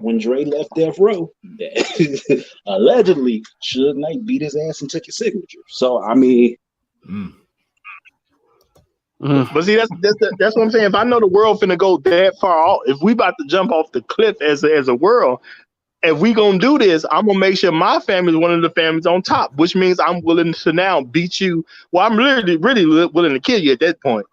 When Dre left Death Row, allegedly Suge Knight beat his ass and took his signature. So I mean. But see, that's what I'm saying. If I know the world finna go that far off, if we about to jump off the cliff as a world, if we gonna do this, I'm gonna make sure my family is one of the families on top, which means I'm willing to now beat you. Well, I'm really willing to kill you at that point.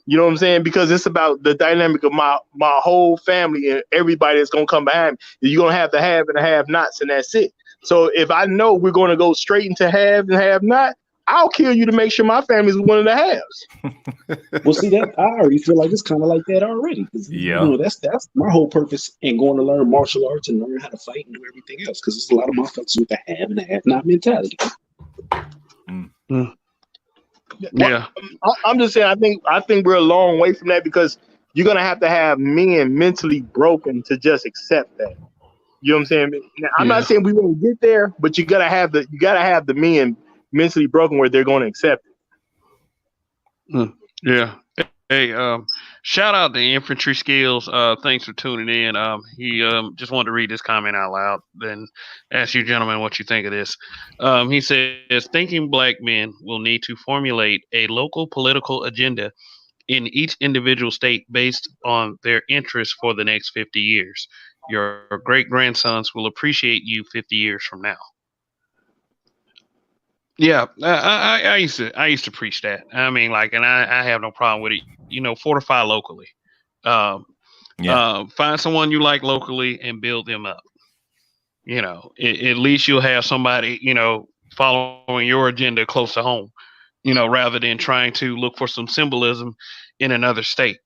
You know what I'm saying? Because it's about the dynamic of my whole family and everybody that's gonna come behind me. You're gonna have the have and the have-nots, and that's it. So if I know we're gonna go straight into have and have-not, I'll kill you to make sure my family's one of the haves. Well, see, that I already feel like it's kind of like that already. Yeah, you know, that's my whole purpose in going to learn martial arts and learn how to fight and do everything else. Because it's a lot of motherfuckers with the have and the have-not mentality. Yeah, I'm just saying. I think we're a long way from that, because you're gonna have to have men mentally broken to just accept that. You know what I'm saying? Now, I'm not saying we won't get there, but you gotta have the men mentally broken where they're going to accept it. Yeah. Hey, shout out to Infantry Skills. Thanks for tuning in. He just wanted to read this comment out loud, then ask you gentlemen what you think of this. He says, thinking black men will need to formulate a local political agenda in each individual state based on their interests for the next 50 years. Your great-grandsons will appreciate you 50 years from now. Yeah, I used to preach that. I mean, like, and I have no problem with it. You know, fortify locally. Find someone you like locally and build them up. You know, at least you'll have somebody, you know, following your agenda close to home. You know, rather than trying to look for some symbolism in another state.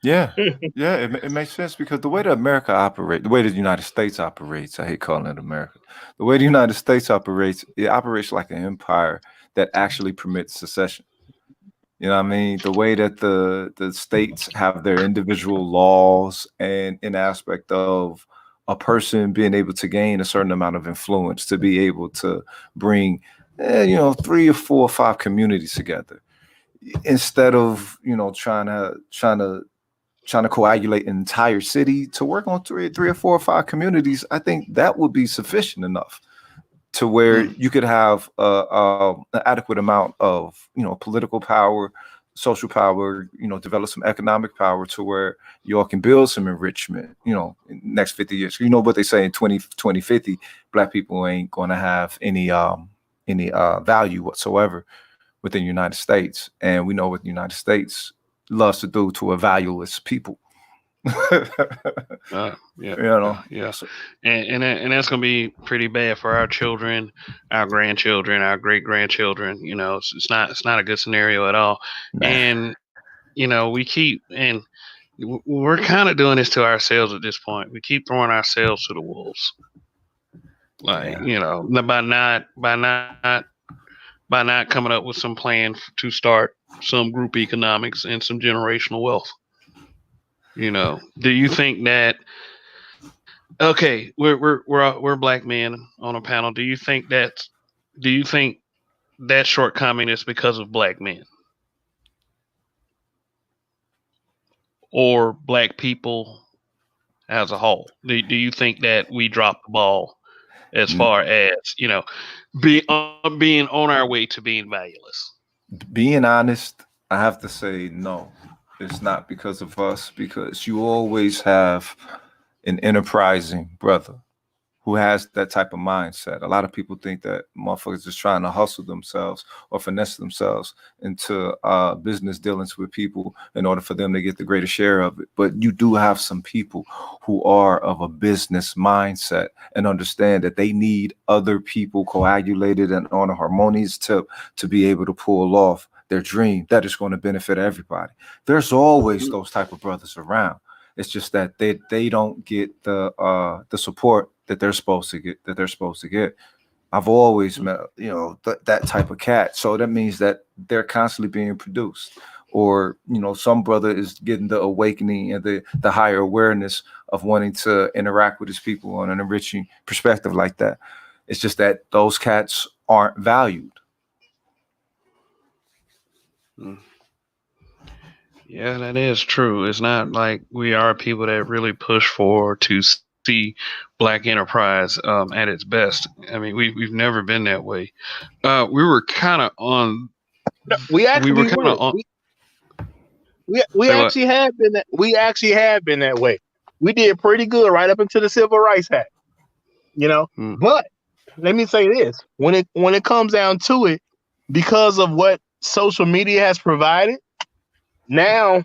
Yeah, yeah, it makes sense because the way that America operates, the way the United States operates, I hate calling it America. The way the United States operates, it operates like an empire that actually permits secession. You know what I mean? The way that the states have their individual laws and an aspect of a person being able to gain a certain amount of influence to be able to bring, 3 or 4 or 5 communities together instead of trying to coagulate an entire city to work on three or four or 5 communities. I think that would be sufficient enough to where you could have an adequate amount of political power, social power, develop some economic power to where y'all can build some enrichment, in the next 50 years. You know what they say in 2050, Black people ain't going to have any value whatsoever within the United States. And we know what the United States loves to do to a valueless people. Yeah, Yeah. and that's gonna be pretty bad for our children, our grandchildren, our great grandchildren. It's not a good scenario at all. Nah. And we're kind of doing this to ourselves at this point. We keep throwing ourselves to the wolves, by not coming up with some plan to start some group economics and some generational wealth. Do you think that? Okay, we're Black men on a panel. Do you think that shortcoming is because of Black men or Black people as a whole? Do you think that we dropped the ball as far as being on our way to being valueless? Being honest, I have to say no. It's not because of us, because you always have an enterprising brother who has that type of mindset. A lot of people think that motherfuckers just trying to hustle themselves or finesse themselves into business dealings with people in order for them to get the greater share of it. But you do have some people who are of a business mindset and understand that they need other people coagulated and on a harmonious tip to be able to pull off their dream that is going to benefit everybody. There's always those type of brothers around. It's just that they don't get the support that they're supposed to get. I've always met that type of cat. So that means that they're constantly being produced, or some brother is getting the awakening and the higher awareness of wanting to interact with his people on an enriching perspective like that. It's just that those cats aren't valued. Yeah, that is true. It's not like we are people that really push forward to see Black enterprise at its best. I mean, we've never been that way. We were kind of on. We actually have been that. We actually have been that way. We did pretty good right up until the Civil Rights Act. But let me say this: when it comes down to it, because of what social media has provided, now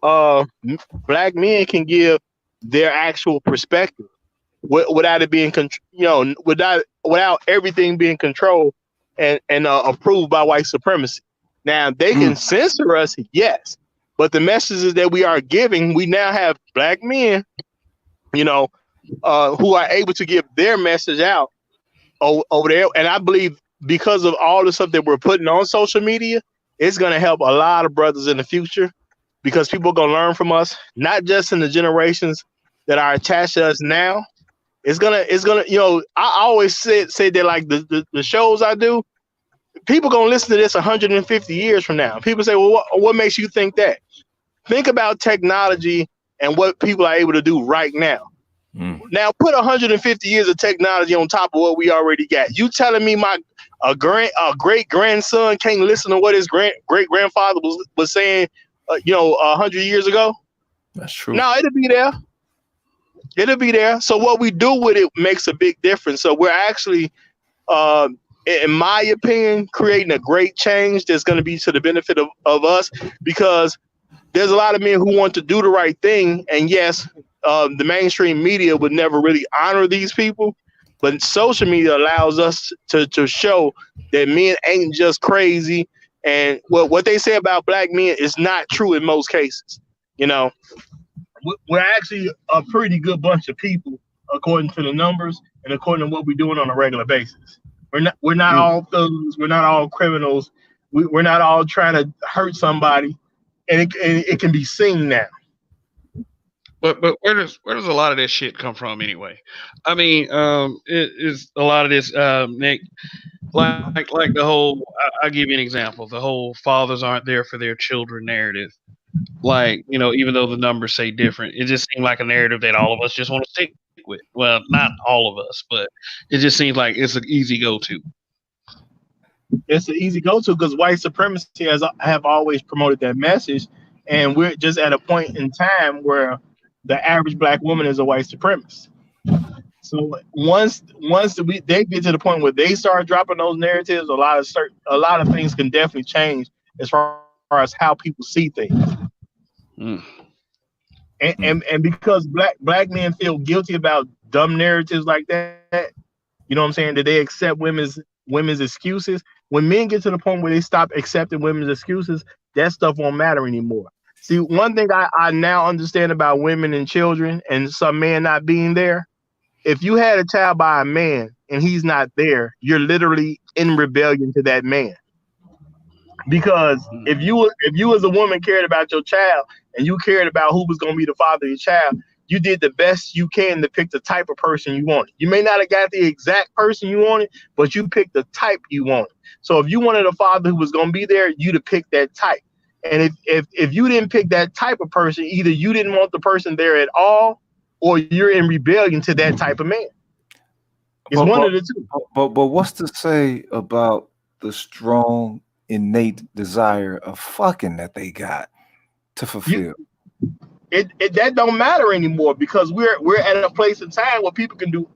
Black men can give their actual perspective without it being without everything being controlled and approved by white supremacy. Now they can censor us, yes, but the messages that we are giving, we now have Black men, who are able to give their message out over there. And I believe because of all the stuff that we're putting on social media, it's going to help a lot of brothers in the future, because people are going to learn from us, not just in the generations that are attached to us now. It's gonna, I always say that, like the shows I do, people going to listen to this 150 years from now. People say, well, what makes you think that? Think about technology and what people are able to do right now. Now put 150 years of technology on top of what we already got. You telling me a great grandson can't listen to what his great grandfather was saying, 100 years ago? That's true. No, it'll be there. It'll be there. So what we do with it makes a big difference. So we're actually, in my opinion, creating a great change that's going to be to the benefit of us, because there's a lot of men who want to do the right thing. And yes, the mainstream media would never really honor these people, but social media allows us to show that men ain't just crazy. And what they say about Black men is not true in most cases. You know, we're actually a pretty good bunch of people according to the numbers and according to what we're doing on a regular basis. We're not all thugs. We're not all criminals. We're not all trying to hurt somebody, and it can be seen now. But where does a lot of this shit come from anyway? I mean, it is a lot of this, Nick. Like the whole. I'll give you an example. The whole fathers aren't there for their children narrative. Like, you know, even though the numbers say different, it just seemed like a narrative that all of us just want to stick with. Well, not all of us, but it just seems like it's an easy go-to. It's an easy go-to because white supremacy have always promoted that message, and we're just at a point in time where the average black woman is a white supremacist. So once they get to the point where they start dropping those narratives, a lot of things can definitely change as far as how people see things. And because black men feel guilty about dumb narratives like that, you know what I'm saying, that they accept women's excuses. When men get to the point where they stop accepting women's excuses, that stuff won't matter anymore. See, one thing I now understand about women and children and some men not being there, if you had a child by a man and he's not there, you're literally in rebellion to that man. Because if you as a woman cared about your child and you cared about who was going to be the father of your child, you did the best you can to pick the type of person you wanted. You may not have got the exact person you wanted, but you picked the type you wanted. So if you wanted a father who was going to be there, you'd have picked that type. And if you didn't pick that type of person, either you didn't want the person there at all, or you're in rebellion to that type of man. It's one of the two. But what's to say about the strong innate desire of fucking that they got to fulfill? That don't matter anymore because we're at a place in time where people can do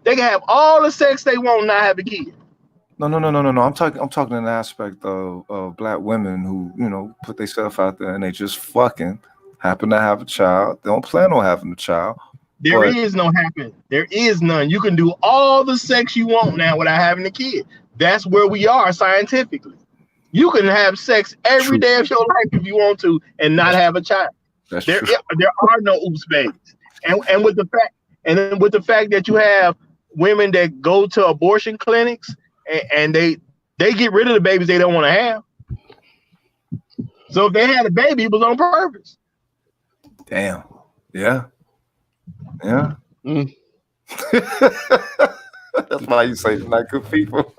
they can have all the sex they want and not have a kid. No. I'm talking an aspect of black women who, you know, put themselves out there and they just fucking happen to have a child. They don't plan on having a child. There is no happen. There is none. You can do all the sex you want now without having a kid. That's where we are scientifically. You can have sex every day of your life if you want to and not have a child. That's there true. are no oops babies. And with the fact that you have women that go to abortion clinics and they get rid of the babies they don't want to have. So if they had a baby, it was on purpose. Damn. Yeah. That's why you say not good people.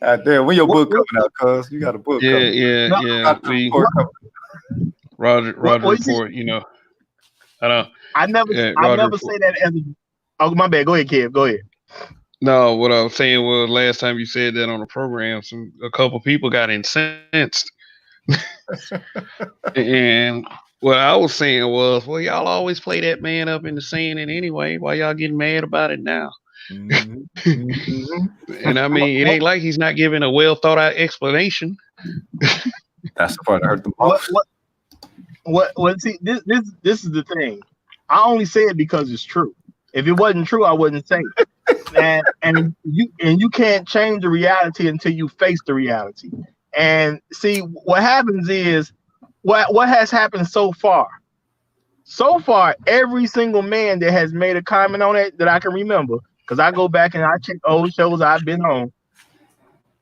Damn, when your book coming out, cuz? You got a book coming. Yeah. Roger Report, you know. I never say that as oh, my bad. Go ahead, Kev. Go ahead. No, what I was saying was last time you said that on the program, a couple people got incensed. And what I was saying was, well, y'all always play that man up in the sand anyway. Why y'all getting mad about it now? And I mean, it ain't like he's not giving a well thought out explanation. That's the part that hurt the most. What? See, this is the thing. I only say it because it's true. If it wasn't true, I wouldn't say it. and you can't change the reality until you face the reality. And see, what happens is what has happened so far. So far, every single man that has made a comment on it that I can remember, because I go back and I check old shows I've been on.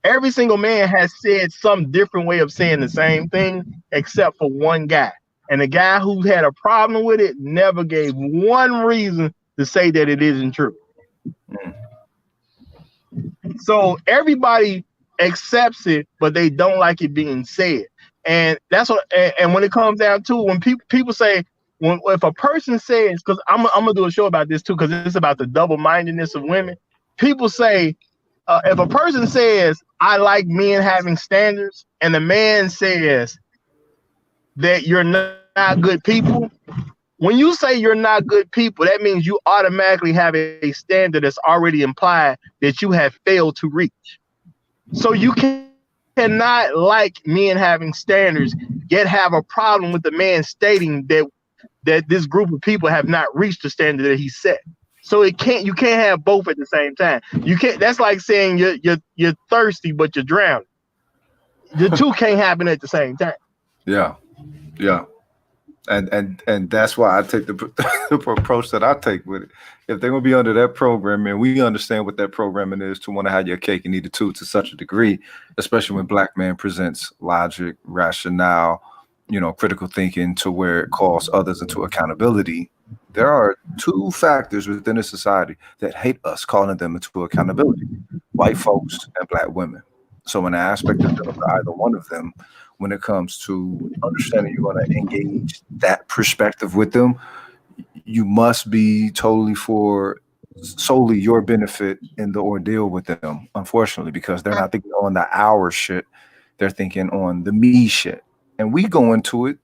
Every single man has said some different way of saying the same thing, except for one guy. And the guy who had a problem with it never gave one reason to say that it isn't true. So everybody accepts it, but they don't like it being said. And that's what. And when it comes down to when people say, if a person says, because I'm gonna do a show about this too, because it's about the double-mindedness of women. People say, if a person says, I like men having standards, and the man says that you're not good people, when you say you're not good people, that means you automatically have a standard that's already implied that you have failed to reach. So you cannot like men having standards, yet have a problem with the man stating that this group of people have not reached the standard that he set. So you can't have both at the same time. You can't. That's like saying you're thirsty but you're drowning. The two can't happen at the same time. Yeah, yeah. And that's why I take the approach that I take with it. If they're gonna be under that program, and we understand what that programming is, to want to have your cake and eat it too, to such a degree, especially when Black man presents logic, rationale, critical thinking, to where it calls others into accountability. There are two factors within a society that hate us calling them into accountability: white folks and Black women. So an aspect of either one of them, when it comes to understanding you're going to engage that perspective with them, you must be totally for solely your benefit in the ordeal with them, unfortunately, because they're not thinking on the our shit. They're thinking on the me shit. And we go into it,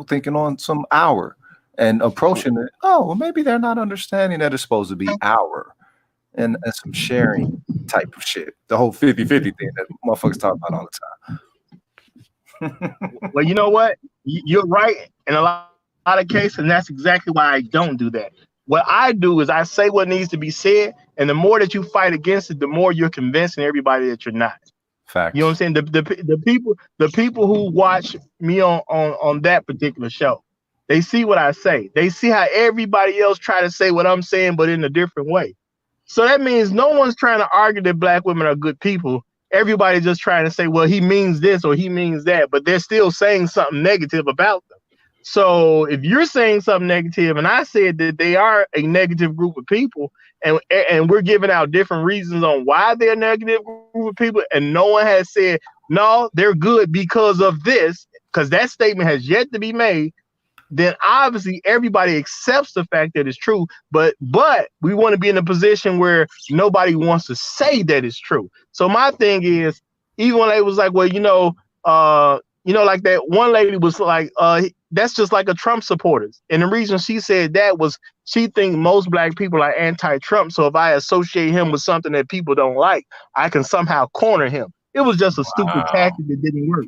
thinking on some our and approaching it. Oh, well, maybe they're not understanding that it's supposed to be our and some sharing type of shit. The whole 50-50 thing that motherfuckers talk about all the time. Well, you know what? You're right in a lot of cases, and that's exactly why I don't do that. What I do is I say what needs to be said, and the more that you fight against it, the more you're convincing everybody that you're not. Facts. You know what I'm saying? The people who watch me on that particular show, they see what I say. They see how everybody else try to say what I'm saying, but in a different way. So that means no one's trying to argue that Black women are good people. Everybody's just trying to say, well, he means this or he means that, but they're still saying something negative about them. So if you're saying something negative, and I said that they are a negative group of people, and we're giving out different reasons on why they're a negative group of people, and no one has said, no, they're good because of this, because that statement has yet to be made, then obviously everybody accepts the fact that it's true, but we want to be in a position where nobody wants to say that it's true. So my thing is, even when they was like, well, like that one lady was like, that's just like a Trump supporters. And the reason she said that was she thinks most Black people are anti-Trump. So if I associate him with something that people don't like, I can somehow corner him. It was just a stupid tactic that didn't work.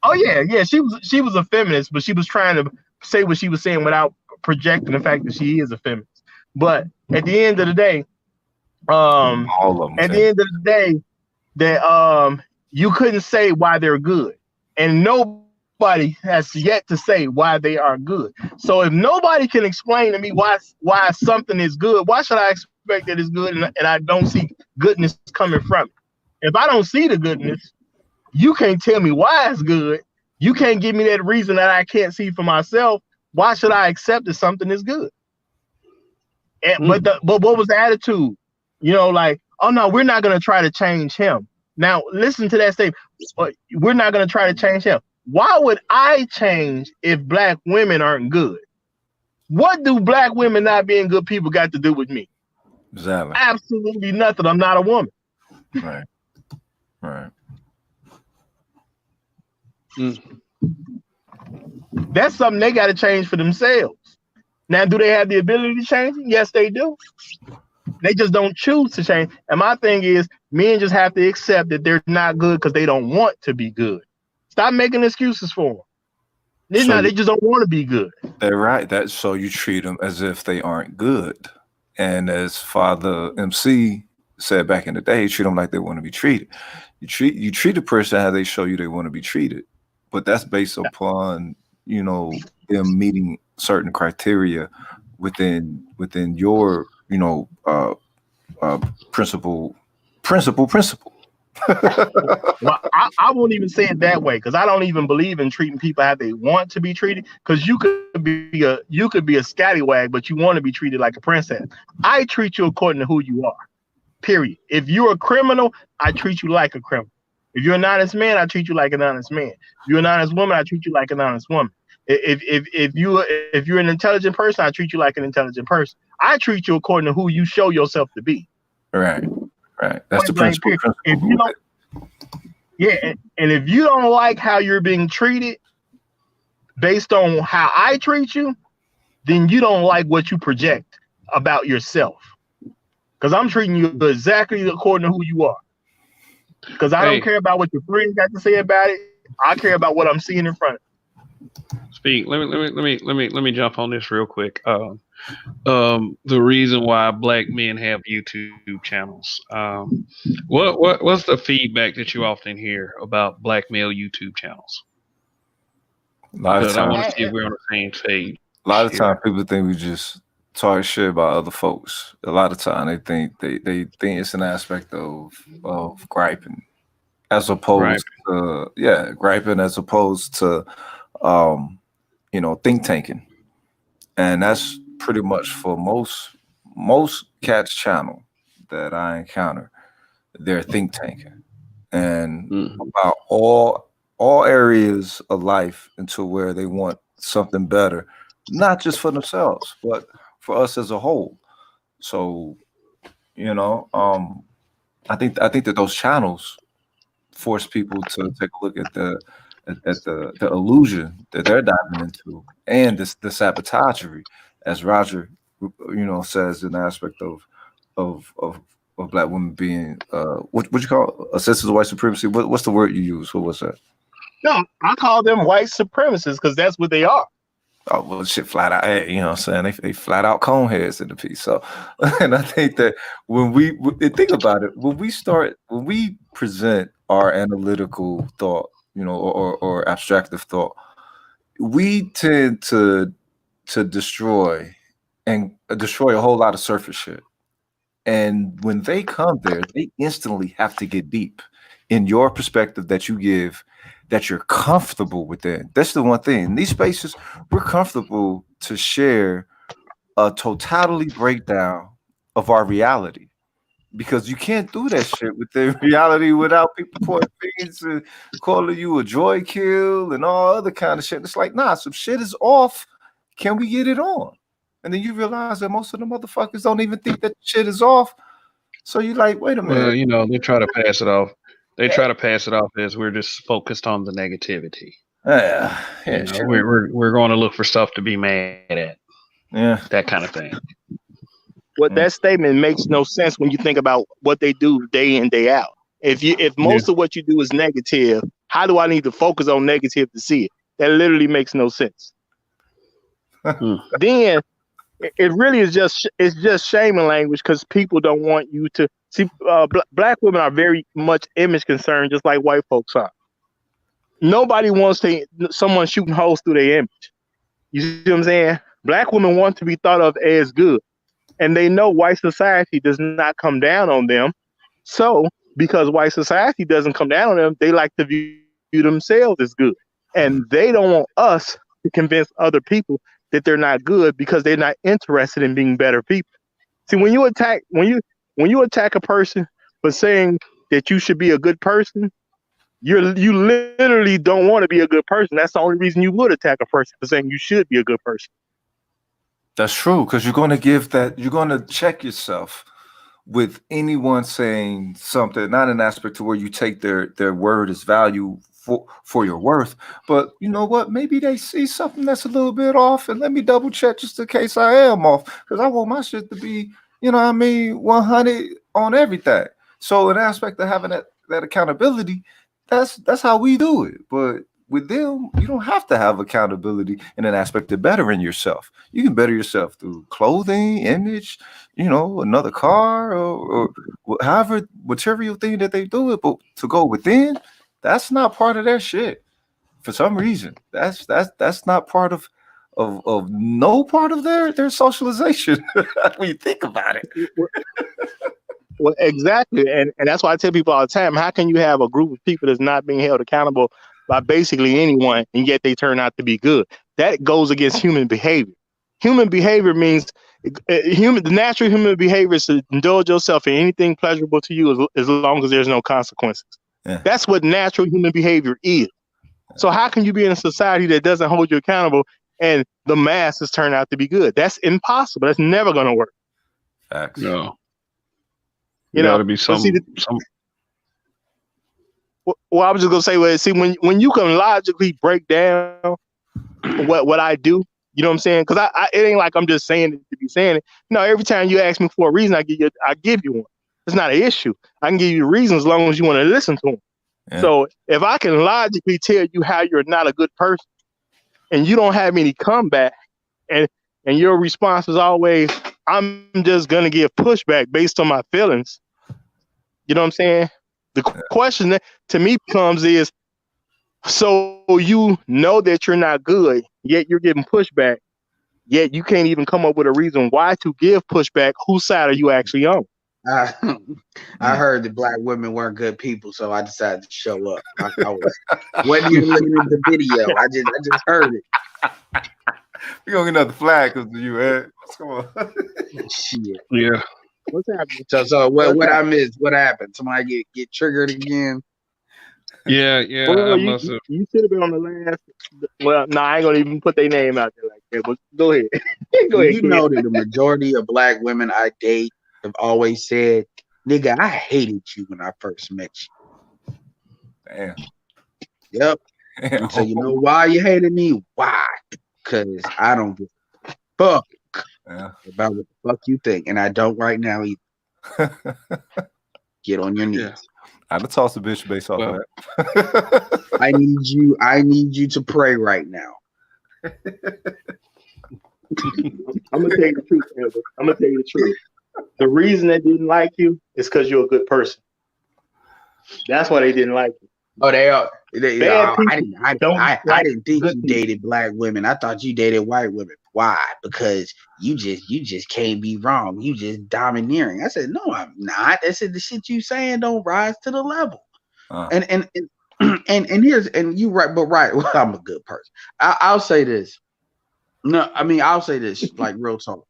Oh yeah. She was a feminist, but she was trying to say what she was saying without projecting the fact that she is a feminist. But at the end of the day, that you couldn't say why they're good, and nobody has yet to say why they are good. So if nobody can explain to me why something is good, why should I expect that it's good and I don't see goodness coming from it? If I don't see the goodness, you can't tell me why it's good. You can't give me that reason that I can't see for myself. Why should I accept that something is good? But what was the attitude? Like, oh no, we're not going to try to change him. Now listen to that statement. We're not going to try to change him. Why would I change if Black women aren't good? What do Black women not being good people got to do with me? Exactly. Absolutely nothing. I'm not a woman. Right. That's something they got to change for themselves. Now, do they have the ability to change it? Yes, they do. They just don't choose to change. And my thing is, men just have to accept that they're not good because they don't want to be good. Stop making excuses for them. They just don't want to be good. They're right. So you treat them as if they aren't good. And as Father MC said back in the day, treat them like they want to be treated. You treat a person how they show you they want to be treated. But that's based upon, them meeting certain criteria within your, principle. Well, I won't even say it that way, because I don't even believe in treating people how they want to be treated. Because you could be a scallywag, but you want to be treated like a princess. I treat you according to who you are. Period. If you're a criminal, I treat you like a criminal. If you're an honest man, I treat you like an honest man. If you're an honest woman, I treat you like an honest woman. If you're an intelligent person, I treat you like an intelligent person. I treat you according to who you show yourself to be. Right. That's the principle. If you don't, and if you don't like how you're being treated based on how I treat you, then you don't like what you project about yourself. Because I'm treating you exactly according to who you are. Because I don't care about what your friends got to say about it. I care about what I'm seeing in front of me. Speak. Let me jump on this real quick. The reason why black men have YouTube channels. What's the feedback that you often hear about black male YouTube channels? A lot of Because I want times, to see if we're on the same page. a lot of here. time people think we just talk shit about other folks. A lot of time they think they think it's an aspect of griping as opposed to griping as opposed to think tanking. And that's pretty much for most cats channel that I encounter. They're think tanking and Mhm. about all areas of life into where they want something better, not just for themselves, but for us as a whole. So, you know, I think that those channels force people to take a look at the illusion that they're diving into and the sabotagery, as Roger, says in the aspect of black women being what you call a sense of white supremacy. What's the word you use? What was that? No, I call them white supremacists because that's what they are. Oh well, shit, flat out. Hey, you know what I'm saying? They flat out coneheads in the piece. So, and I think that when think about it, when we present our analytical thought, or abstractive thought, we tend to destroy a whole lot of surface shit. And when they come there, they instantly have to get deep in your perspective that you give, that you're comfortable within. That's the one thing. In these spaces, we're comfortable to share a totality breakdown of our reality. Because you can't do that shit within reality without people pointing fingers and calling you a joy kill and all other kind of shit. It's like, nah, some shit is off. Can we get it on? And then you realize that most of the motherfuckers don't even think that shit is off. So you're like, wait a Well, minute. they try to pass it off. They try to pass it off as we're just focused on the negativity. Sure. We're going to look for stuff to be mad at. Yeah. That kind of thing. What that statement makes no sense when you think about what they do day in, day out. If most of what you do is negative, how do I need to focus on negative to see it? That literally makes no sense. Then it really is just shaming language because people don't want you to see. Black women are very much image concerned, just like white folks are. Nobody wants someone shooting holes through their image. You see what I'm saying? Black women want to be thought of as good, and they know white society does not come down on them. So, because white society doesn't come down on them, they like to view themselves as good, and they don't want us to convince other people that they're not good because they're not interested in being better people. See, when you attack a person for saying that you should be a good person, you literally don't want to be a good person. That's the only reason you would attack a person for saying you should be a good person. That's true, because you're going to check yourself with anyone saying something, not an aspect to where you take their word as value for your worth, but you know what? Maybe they see something that's a little bit off, and let me double check just in case I am off, because I want my shit to be, 100 on everything. So an aspect of having that accountability, that's how we do it. But with them, you don't have to have accountability in an aspect of bettering yourself. You can better yourself through clothing, image, another car, or however material thing that they do it. But to go within, that's not part of their shit. For some reason, that's not part of no part of their socialization when you think about it. Well, exactly, and that's why I tell people all the time: how can you have a group of people that's not being held accountable by basically anyone, and yet they turn out to be good? That goes against human behavior. Human behavior means the natural human behavior is to indulge yourself in anything pleasurable to you as long as there's no consequences. Yeah. That's what natural human behavior is. So how can you be in a society that doesn't hold you accountable and the masses turn out to be good? That's impossible. That's never going to work. Facts. No. You know, got to be some. Well, I was just gonna say, when you can logically break down what I do, you know what I'm saying? Because it ain't like I'm just saying it to be saying it. No, every time you ask me for a reason, I give you one. It's not an issue. I can give you a reason as long as you want to listen to them. Yeah. So if I can logically tell you how you're not a good person, and you don't have any comeback, and your response is always, I'm just gonna give pushback based on my feelings. You know what I'm saying? The question that to me becomes is, so you know that you're not good, yet you're giving pushback, yet you can't even come up with a reason why to give pushback. Whose side are you actually on? I heard that black women weren't good people, so I decided to show up. I wasn't even looking at the video. I just heard it. We're gonna get another flag because of you, Ed. Come on. Shit. Yeah. What's happening? So what I missed? What happened? Somebody get triggered again? Yeah. Well, I you must have. should have been on the last. Well, no, I ain't gonna even put their name out there like that. But go ahead. Go ahead. You know that the majority of black women I date have always said, "Nigga, I hated you when I first met you." Damn. Yep. And so you know why you hated me? Why? Because I don't give a fuck about what the fuck you think, and I don't right now either. Get on your knees. Yeah. I'd have tossed a bitch based off of that. I need you to pray right now. I'm gonna tell you the truth, Amber. I'm gonna tell you the truth. The reason they didn't like you is because you're a good person. That's why they didn't like you. Oh, they are. I didn't think you dated black women. I thought you dated white women. Why? Because you just can't be wrong. You just domineering. I said, no, I'm not. I said the shit you saying don't rise to the level. And here's you right, but right. Well, I'm a good person. I'll say this. No, I mean I'll say this like real talk.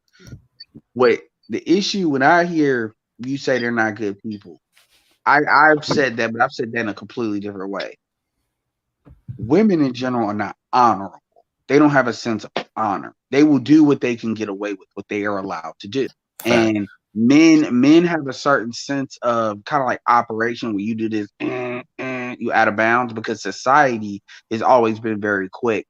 Wait, the issue when I hear you say they're not good people, I've said that, but I've said that in a completely different way. Women in general are not honorable. They don't have a sense of honor. They will do what they can get away with, what they are allowed to do. And men have a certain sense of kind of like operation where you do this, you out of bounds, because society has always been very quick.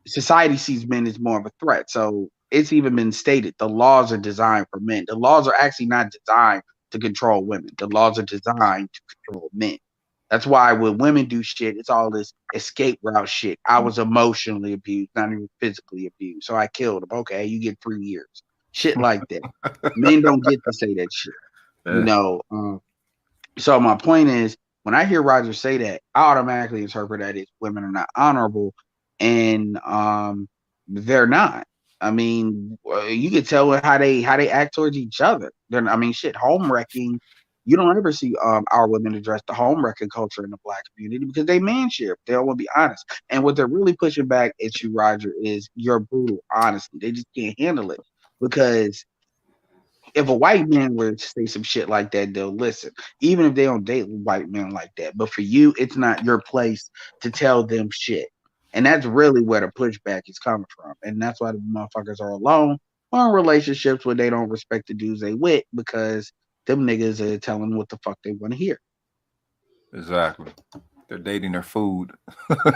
Society sees men as more of a threat. So it's even been stated the laws are designed for men. The laws are actually not designed to control women. The laws are designed to control men. That's why when women do shit, it's all this escape route shit. I was emotionally abused, not even physically abused. So I killed him. Okay, you get 3 years. Shit like that. Men don't get to say that shit. You know. So my point is, when I hear Roger say that, I automatically interpret that as women are not honorable, and they're not. I mean, you can tell how they act towards each other. I mean, shit, home wrecking. You don't ever see our women address the home wrecking culture in the black community because they man share. They don't want to be honest. And what they're really pushing back at you, Roger, is your brutal honesty. They just can't handle it because if a white man were to say some shit like that, they'll listen, even if they don't date white men like that. But for you, it's not your place to tell them shit. And that's really where the pushback is coming from. And that's why the motherfuckers are alone or in relationships where they don't respect the dudes they with because them niggas are telling them what the fuck they want to hear. Exactly. They're dating their food,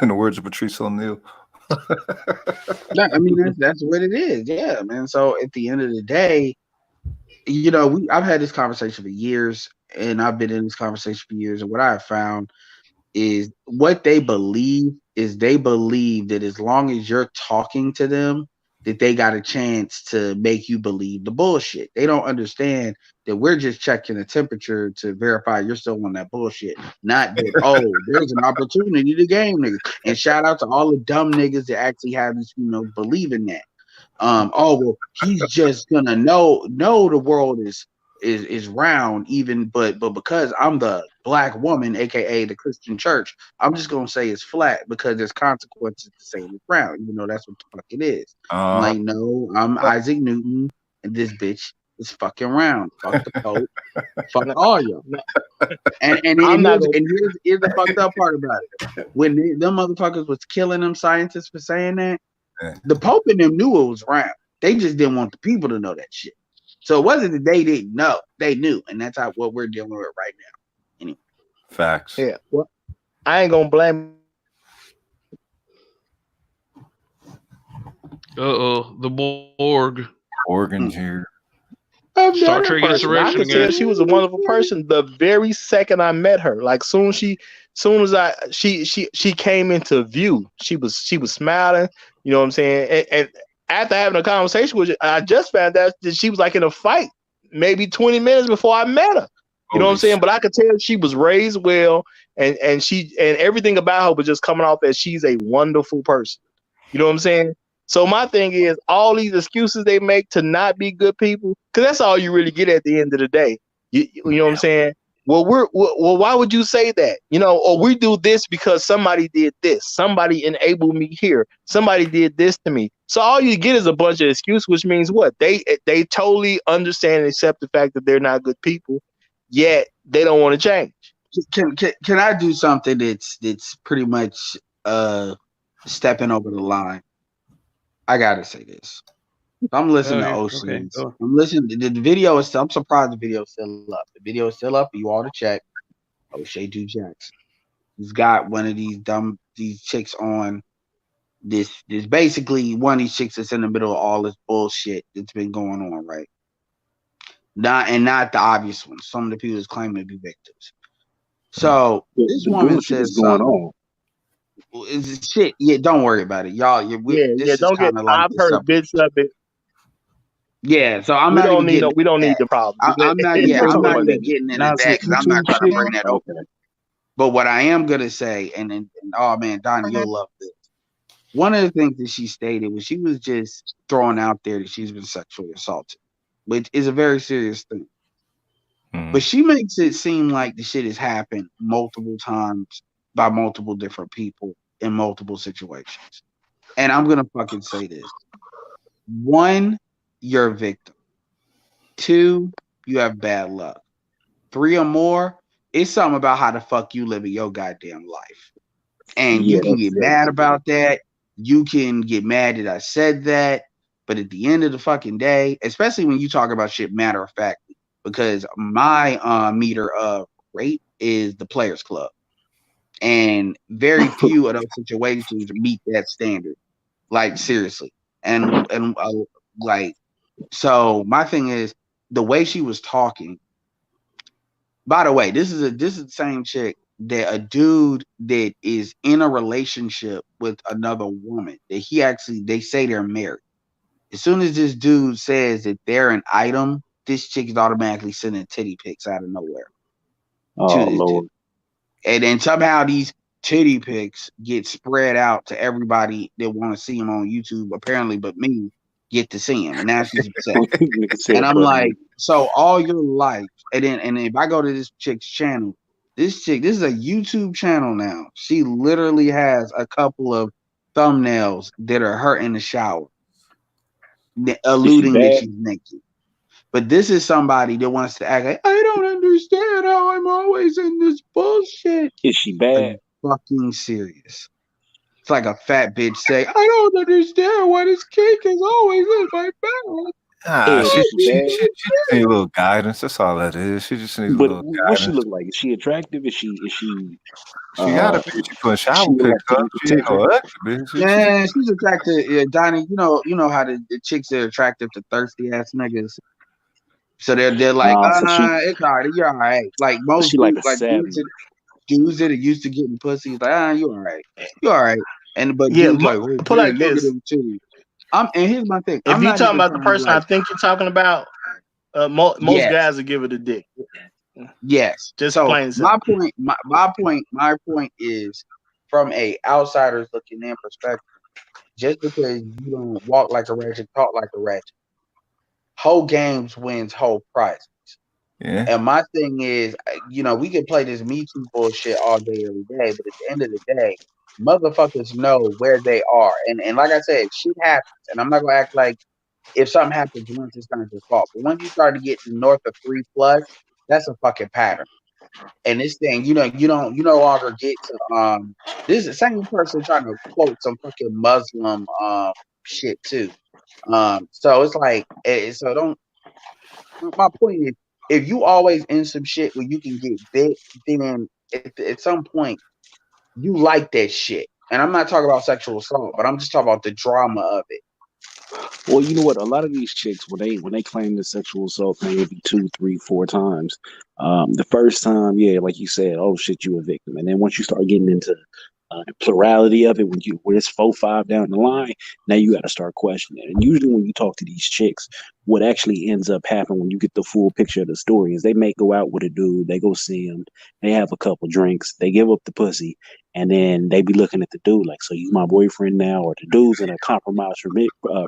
in the words of Patrice O'Neal. I mean, that's what it is. Yeah, man. So at the end of the day, you know, I've had this conversation for years, and I've been in this conversation for years. And what I have found is what they believe is they believe that as long as you're talking to them, that they got a chance to make you believe the bullshit. They don't understand that we're just checking the temperature to verify you're still on that bullshit. Not that, oh, there's an opportunity to game niggas. And shout out to all the dumb niggas that actually have this, you know, believe in that. Oh, well, he's just gonna know the world is round, even but because I'm the black woman, aka the Christian church, I'm just gonna say it's flat because there's consequences to saying it's round, even though that's what the fuck it is. I'm like, no, I'm Isaac Newton, and this bitch is fucking round. Fuck the Pope, fuck all y'all. And here's the fucked up part about it. When them motherfuckers was killing them scientists for saying that, the Pope and them knew it was round. They just didn't want the people to know that shit. So it wasn't that they didn't know; they knew, and that's what we're dealing with right now. Anyway, facts. Yeah, well, I ain't gonna blame. The Borg. Organs here. I've Star met her Trek person. I Insurrection, could tell guys. she was a wonderful person the very second I met her. Like soon as she came into view, she was smiling. You know what I'm saying? And after having a conversation with you, I just found out that she was like in a fight, maybe 20 minutes before I met her. You know what I'm saying? But I could tell she was raised well, and everything about her was just coming off that she's a wonderful person. You know what I'm saying? So my thing is, all these excuses they make to not be good people, because that's all you really get at the end of the day. You know what I'm saying? Well, why would you say that? You know, or we do this because somebody did this. Somebody enabled me here. Somebody did this to me. So all you get is a bunch of excuses, which means what? They totally understand and accept the fact that they're not good people, yet they don't want to change. Can I do something that's pretty much stepping over the line? I gotta say this. I'm listening to Oceans. Okay. I'm listening. The video is still. I'm surprised the video is still up. The video is still up. You all to check. O'Shea Du Jackson. He's got one of these chicks on. This basically one of these chicks that's in the middle of all this bullshit that's been going on, right? Not the obvious ones. Some of the people that's claiming to be victims. So this woman says going on. Is shit. Yeah, don't worry about it, y'all. Don't get. I've heard bits of it. Yeah, so I'm we not don't even need getting. We don't need the problem. I'm not. Yeah, I'm not even getting into that because I'm not trying to bring that up. But what I am gonna say, and oh man, Donnie, you'll love this. One of the things that she stated was she was just throwing out there that she's been sexually assaulted, which is a very serious thing. But she makes it seem like the shit has happened multiple times by multiple different people in multiple situations. And I'm gonna fucking say this. 1, you're a victim. 2, you have bad luck. 3 or more, it's something about how the fuck you living your goddamn life. And you can get mad about that. You can get mad that I said that. But at the end of the fucking day, especially when you talk about shit matter of fact, because my meter of rape is the Players Club. And very few of those situations meet that standard. Like, seriously. And like, so my thing is the way she was talking. By the way, this is the same chick that a dude that is in a relationship with another woman that they say they're married. As soon as this dude says that they're an item, this chick is automatically sending titty pics out of nowhere. Oh Lord! And then somehow these titty pics get spread out to everybody that want to see them on YouTube. Apparently, but me get to see him, and now she's upset. And I'm like, so all your life, and if I go to this chick's channel, this is a YouTube channel now. She literally has a couple of thumbnails that are her in the shower, alluding that she's naked. But this is somebody that wants to act like, I don't understand how I'm always in this bullshit. Is she bad? Fucking serious. It's like a fat bitch saying, I don't understand why this cake is always in my mouth. She just need a little guidance. That's all that is. She just needs a little guidance. What she look like? Is she attractive? Is she She gotta be. She put shower pics up. She ain't no ugly bitch. Yeah, she's attractive. Yeah, Donnie, you know how the chicks are attractive to thirsty ass niggas. So they're like, it's all right, you're all right. Like most dudes, like dudes that are used to getting pussy, like, you all right, you all right. And but yeah, dudes like, put like this. And here's my thing. If you're talking about the person I think you're talking about, most guys will give it a dick. Yes. Just so plain my point is, from a outsider's looking in perspective, just because you don't walk like a ratchet, talk like a ratchet, whole games wins whole prizes. Yeah. And my thing is, we can play this Me Too bullshit all day, every day, but at the end of the day, motherfuckers know where they are. And like I said, shit happens. And I'm not gonna act like if something happens once, it's not your fault. But once you start to get north of 3+, that's a fucking pattern. And this thing, you no longer get to this is the same person trying to quote some fucking Muslim shit too. So it's like, so don't. My point is, if you always in some shit where you can get bit, then at some point you like that shit. And I'm not talking about sexual assault, but I'm just talking about the drama of it. Well, you know what? A lot of these chicks, when they claim the sexual assault thing, it'd be 2, 3, 4 times. The first time, yeah, like you said, oh shit, you a victim, and then once you start getting into the plurality of it, when it's 4, 5 down the line, now you got to start questioning it. And usually, when you talk to these chicks, what actually ends up happening when you get the full picture of the story is they may go out with a dude, they go see him, they have a couple drinks, they give up the pussy, and then they be looking at the dude like, so you my boyfriend now, or the dude's in a compromised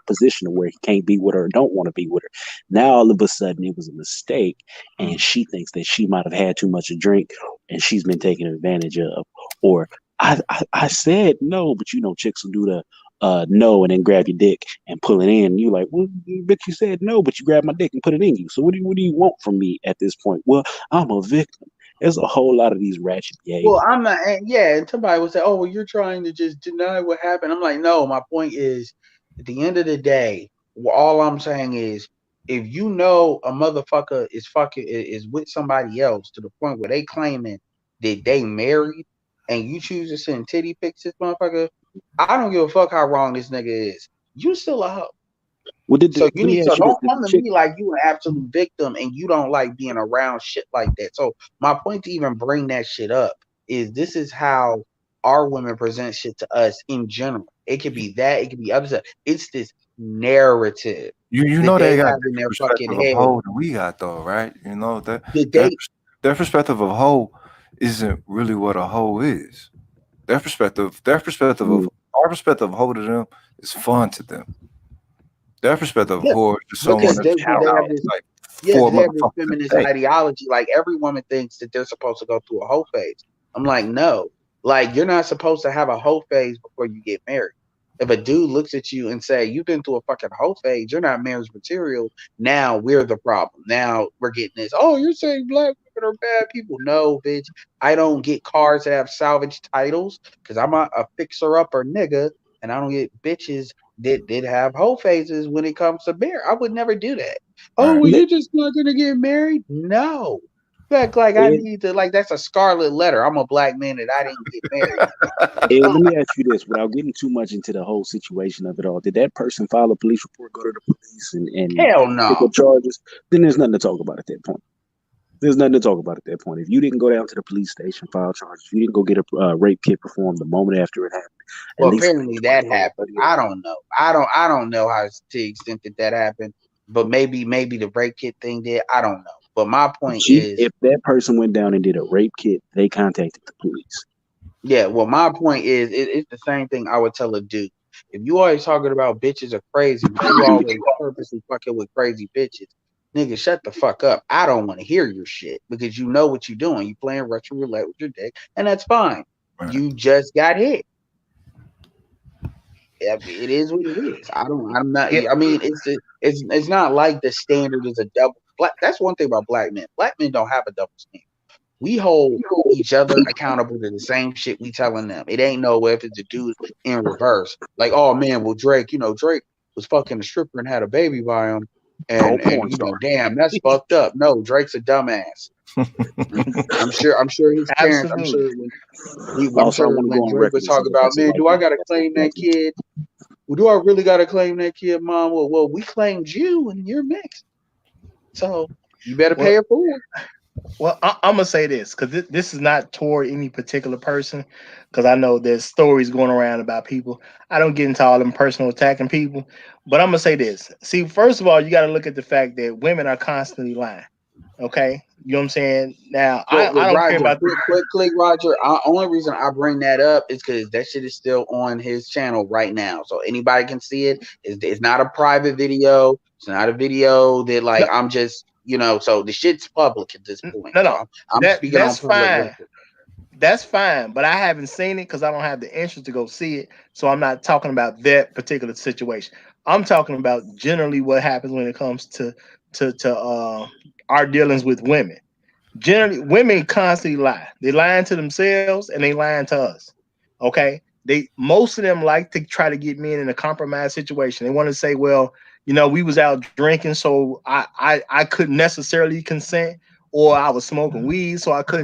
position where he can't be with her or don't want to be with her. Now all of a sudden it was a mistake, and she thinks that she might have had too much to drink, and she's been taken advantage of. Or I said no, but you know chicks will do the no and then grab your dick and pull it in. You like, well, bitch, you said no, but you grabbed my dick and put it in you. So what do you want from me at this point? Well, I'm a victim. There's a whole lot of these ratchet games. Well, I'm not. Yeah, and somebody would say, "Oh, well, you're trying to just deny what happened." I'm like, no. My point is, at the end of the day, all I'm saying is, if you know a motherfucker is with somebody else to the point where they claiming that they married, and you choose to send titty pics to this motherfucker, I don't give a fuck how wrong this nigga is. You still a hoe. Well, So you need to don't come to chick, me like you an absolute victim and you don't like being around shit like that. So my point to even bring that shit up is this is how our women present shit to us in general. It could be that, it could be other stuff. It's this narrative. You know they got in their perspective fucking of head. hoe that we got though, right? You know their perspective of hoe isn't really what a hoe is. Their perspective of our perspective of hoe to them is fun to them. Their perspective of whore is just someone that's out like they have this feminist ideology. Like every woman thinks that they're supposed to go through a hoe phase. I'm like, no. Like you're not supposed to have a hoe phase before you get married. If a dude looks at you and say you've been through a fucking hoe phase, you're not marriage material. Now we're the problem. Now we're getting this. Oh, you're saying black women are bad people? No, bitch. I don't get cars that have salvage titles because I'm a fixer upper nigga, and I don't get bitches that did have hoe phases when it comes to beer. I would never do that. Oh, well, you're just not gonna get married? No. In fact, like I need to, like that's a scarlet letter. I'm a black man and I didn't get married. Let me ask you this, without getting too much into the whole situation of it all. Did that person file a police report, go to the police, and hell no pick up charges? Then there's nothing to talk about at that point. There's nothing to talk about at that point. If you didn't go down to the police station, file charges, if you didn't go get a rape kit performed the moment after it happened. Well, apparently that happened. I don't know. I don't know how to the extent that happened, but maybe the rape kit thing did. I don't know. But my point is, if that person went down and did a rape kit, they contacted the police. Yeah. Well, my point is, it's the same thing I would tell a dude. If you always talking about bitches are crazy, you always purposely fucking with crazy bitches. Nigga, shut the fuck up. I don't want to hear your shit because you know what you're doing. You playing Russian roulette with your dick, and that's fine. Right. You just got hit. It is what it is. I'm not. I mean, it's not like the standard is a double. That's one thing about black men. Black men don't have a double standard. We hold each other accountable to the same shit we telling them. It ain't no if it's a dude in reverse. Like, oh man, well Drake was fucking a stripper and had a baby by him. And you know, damn, that's fucked up. No, Drake's a dumbass. I'm sure his parents. I'm sure when Drake was talking about, man, do I gotta claim that kid? Well, do I really gotta claim that kid, mom? Well, we claimed you and you're mixed, so you better pay it forward. Well, I'm gonna say this because this is not toward any particular person, because I know there's stories going around about people. I don't get into all them personal attacking people, but I'm gonna say this. See, first of all, you got to look at the fact that women are constantly lying. Okay, you know what I'm saying? Now, I don't care about quick, Roger. Only reason I bring that up is because that shit is still on his channel right now, so anybody can see it. It's not a private video. It's not a video that like I'm just. You know, so the shit's public at this point. No. I'm speaking that's on fine. Record. That's fine, but I haven't seen it because I don't have the interest to go see it. So I'm not talking about that particular situation. I'm talking about generally what happens when it comes to our dealings with women. Generally, women constantly lie. They lying to themselves and they lying to us. Okay, most of them like to try to get men in a compromised situation. They want to say, well, you know, we was out drinking, so I couldn't necessarily consent, or I was smoking weed, so I couldn't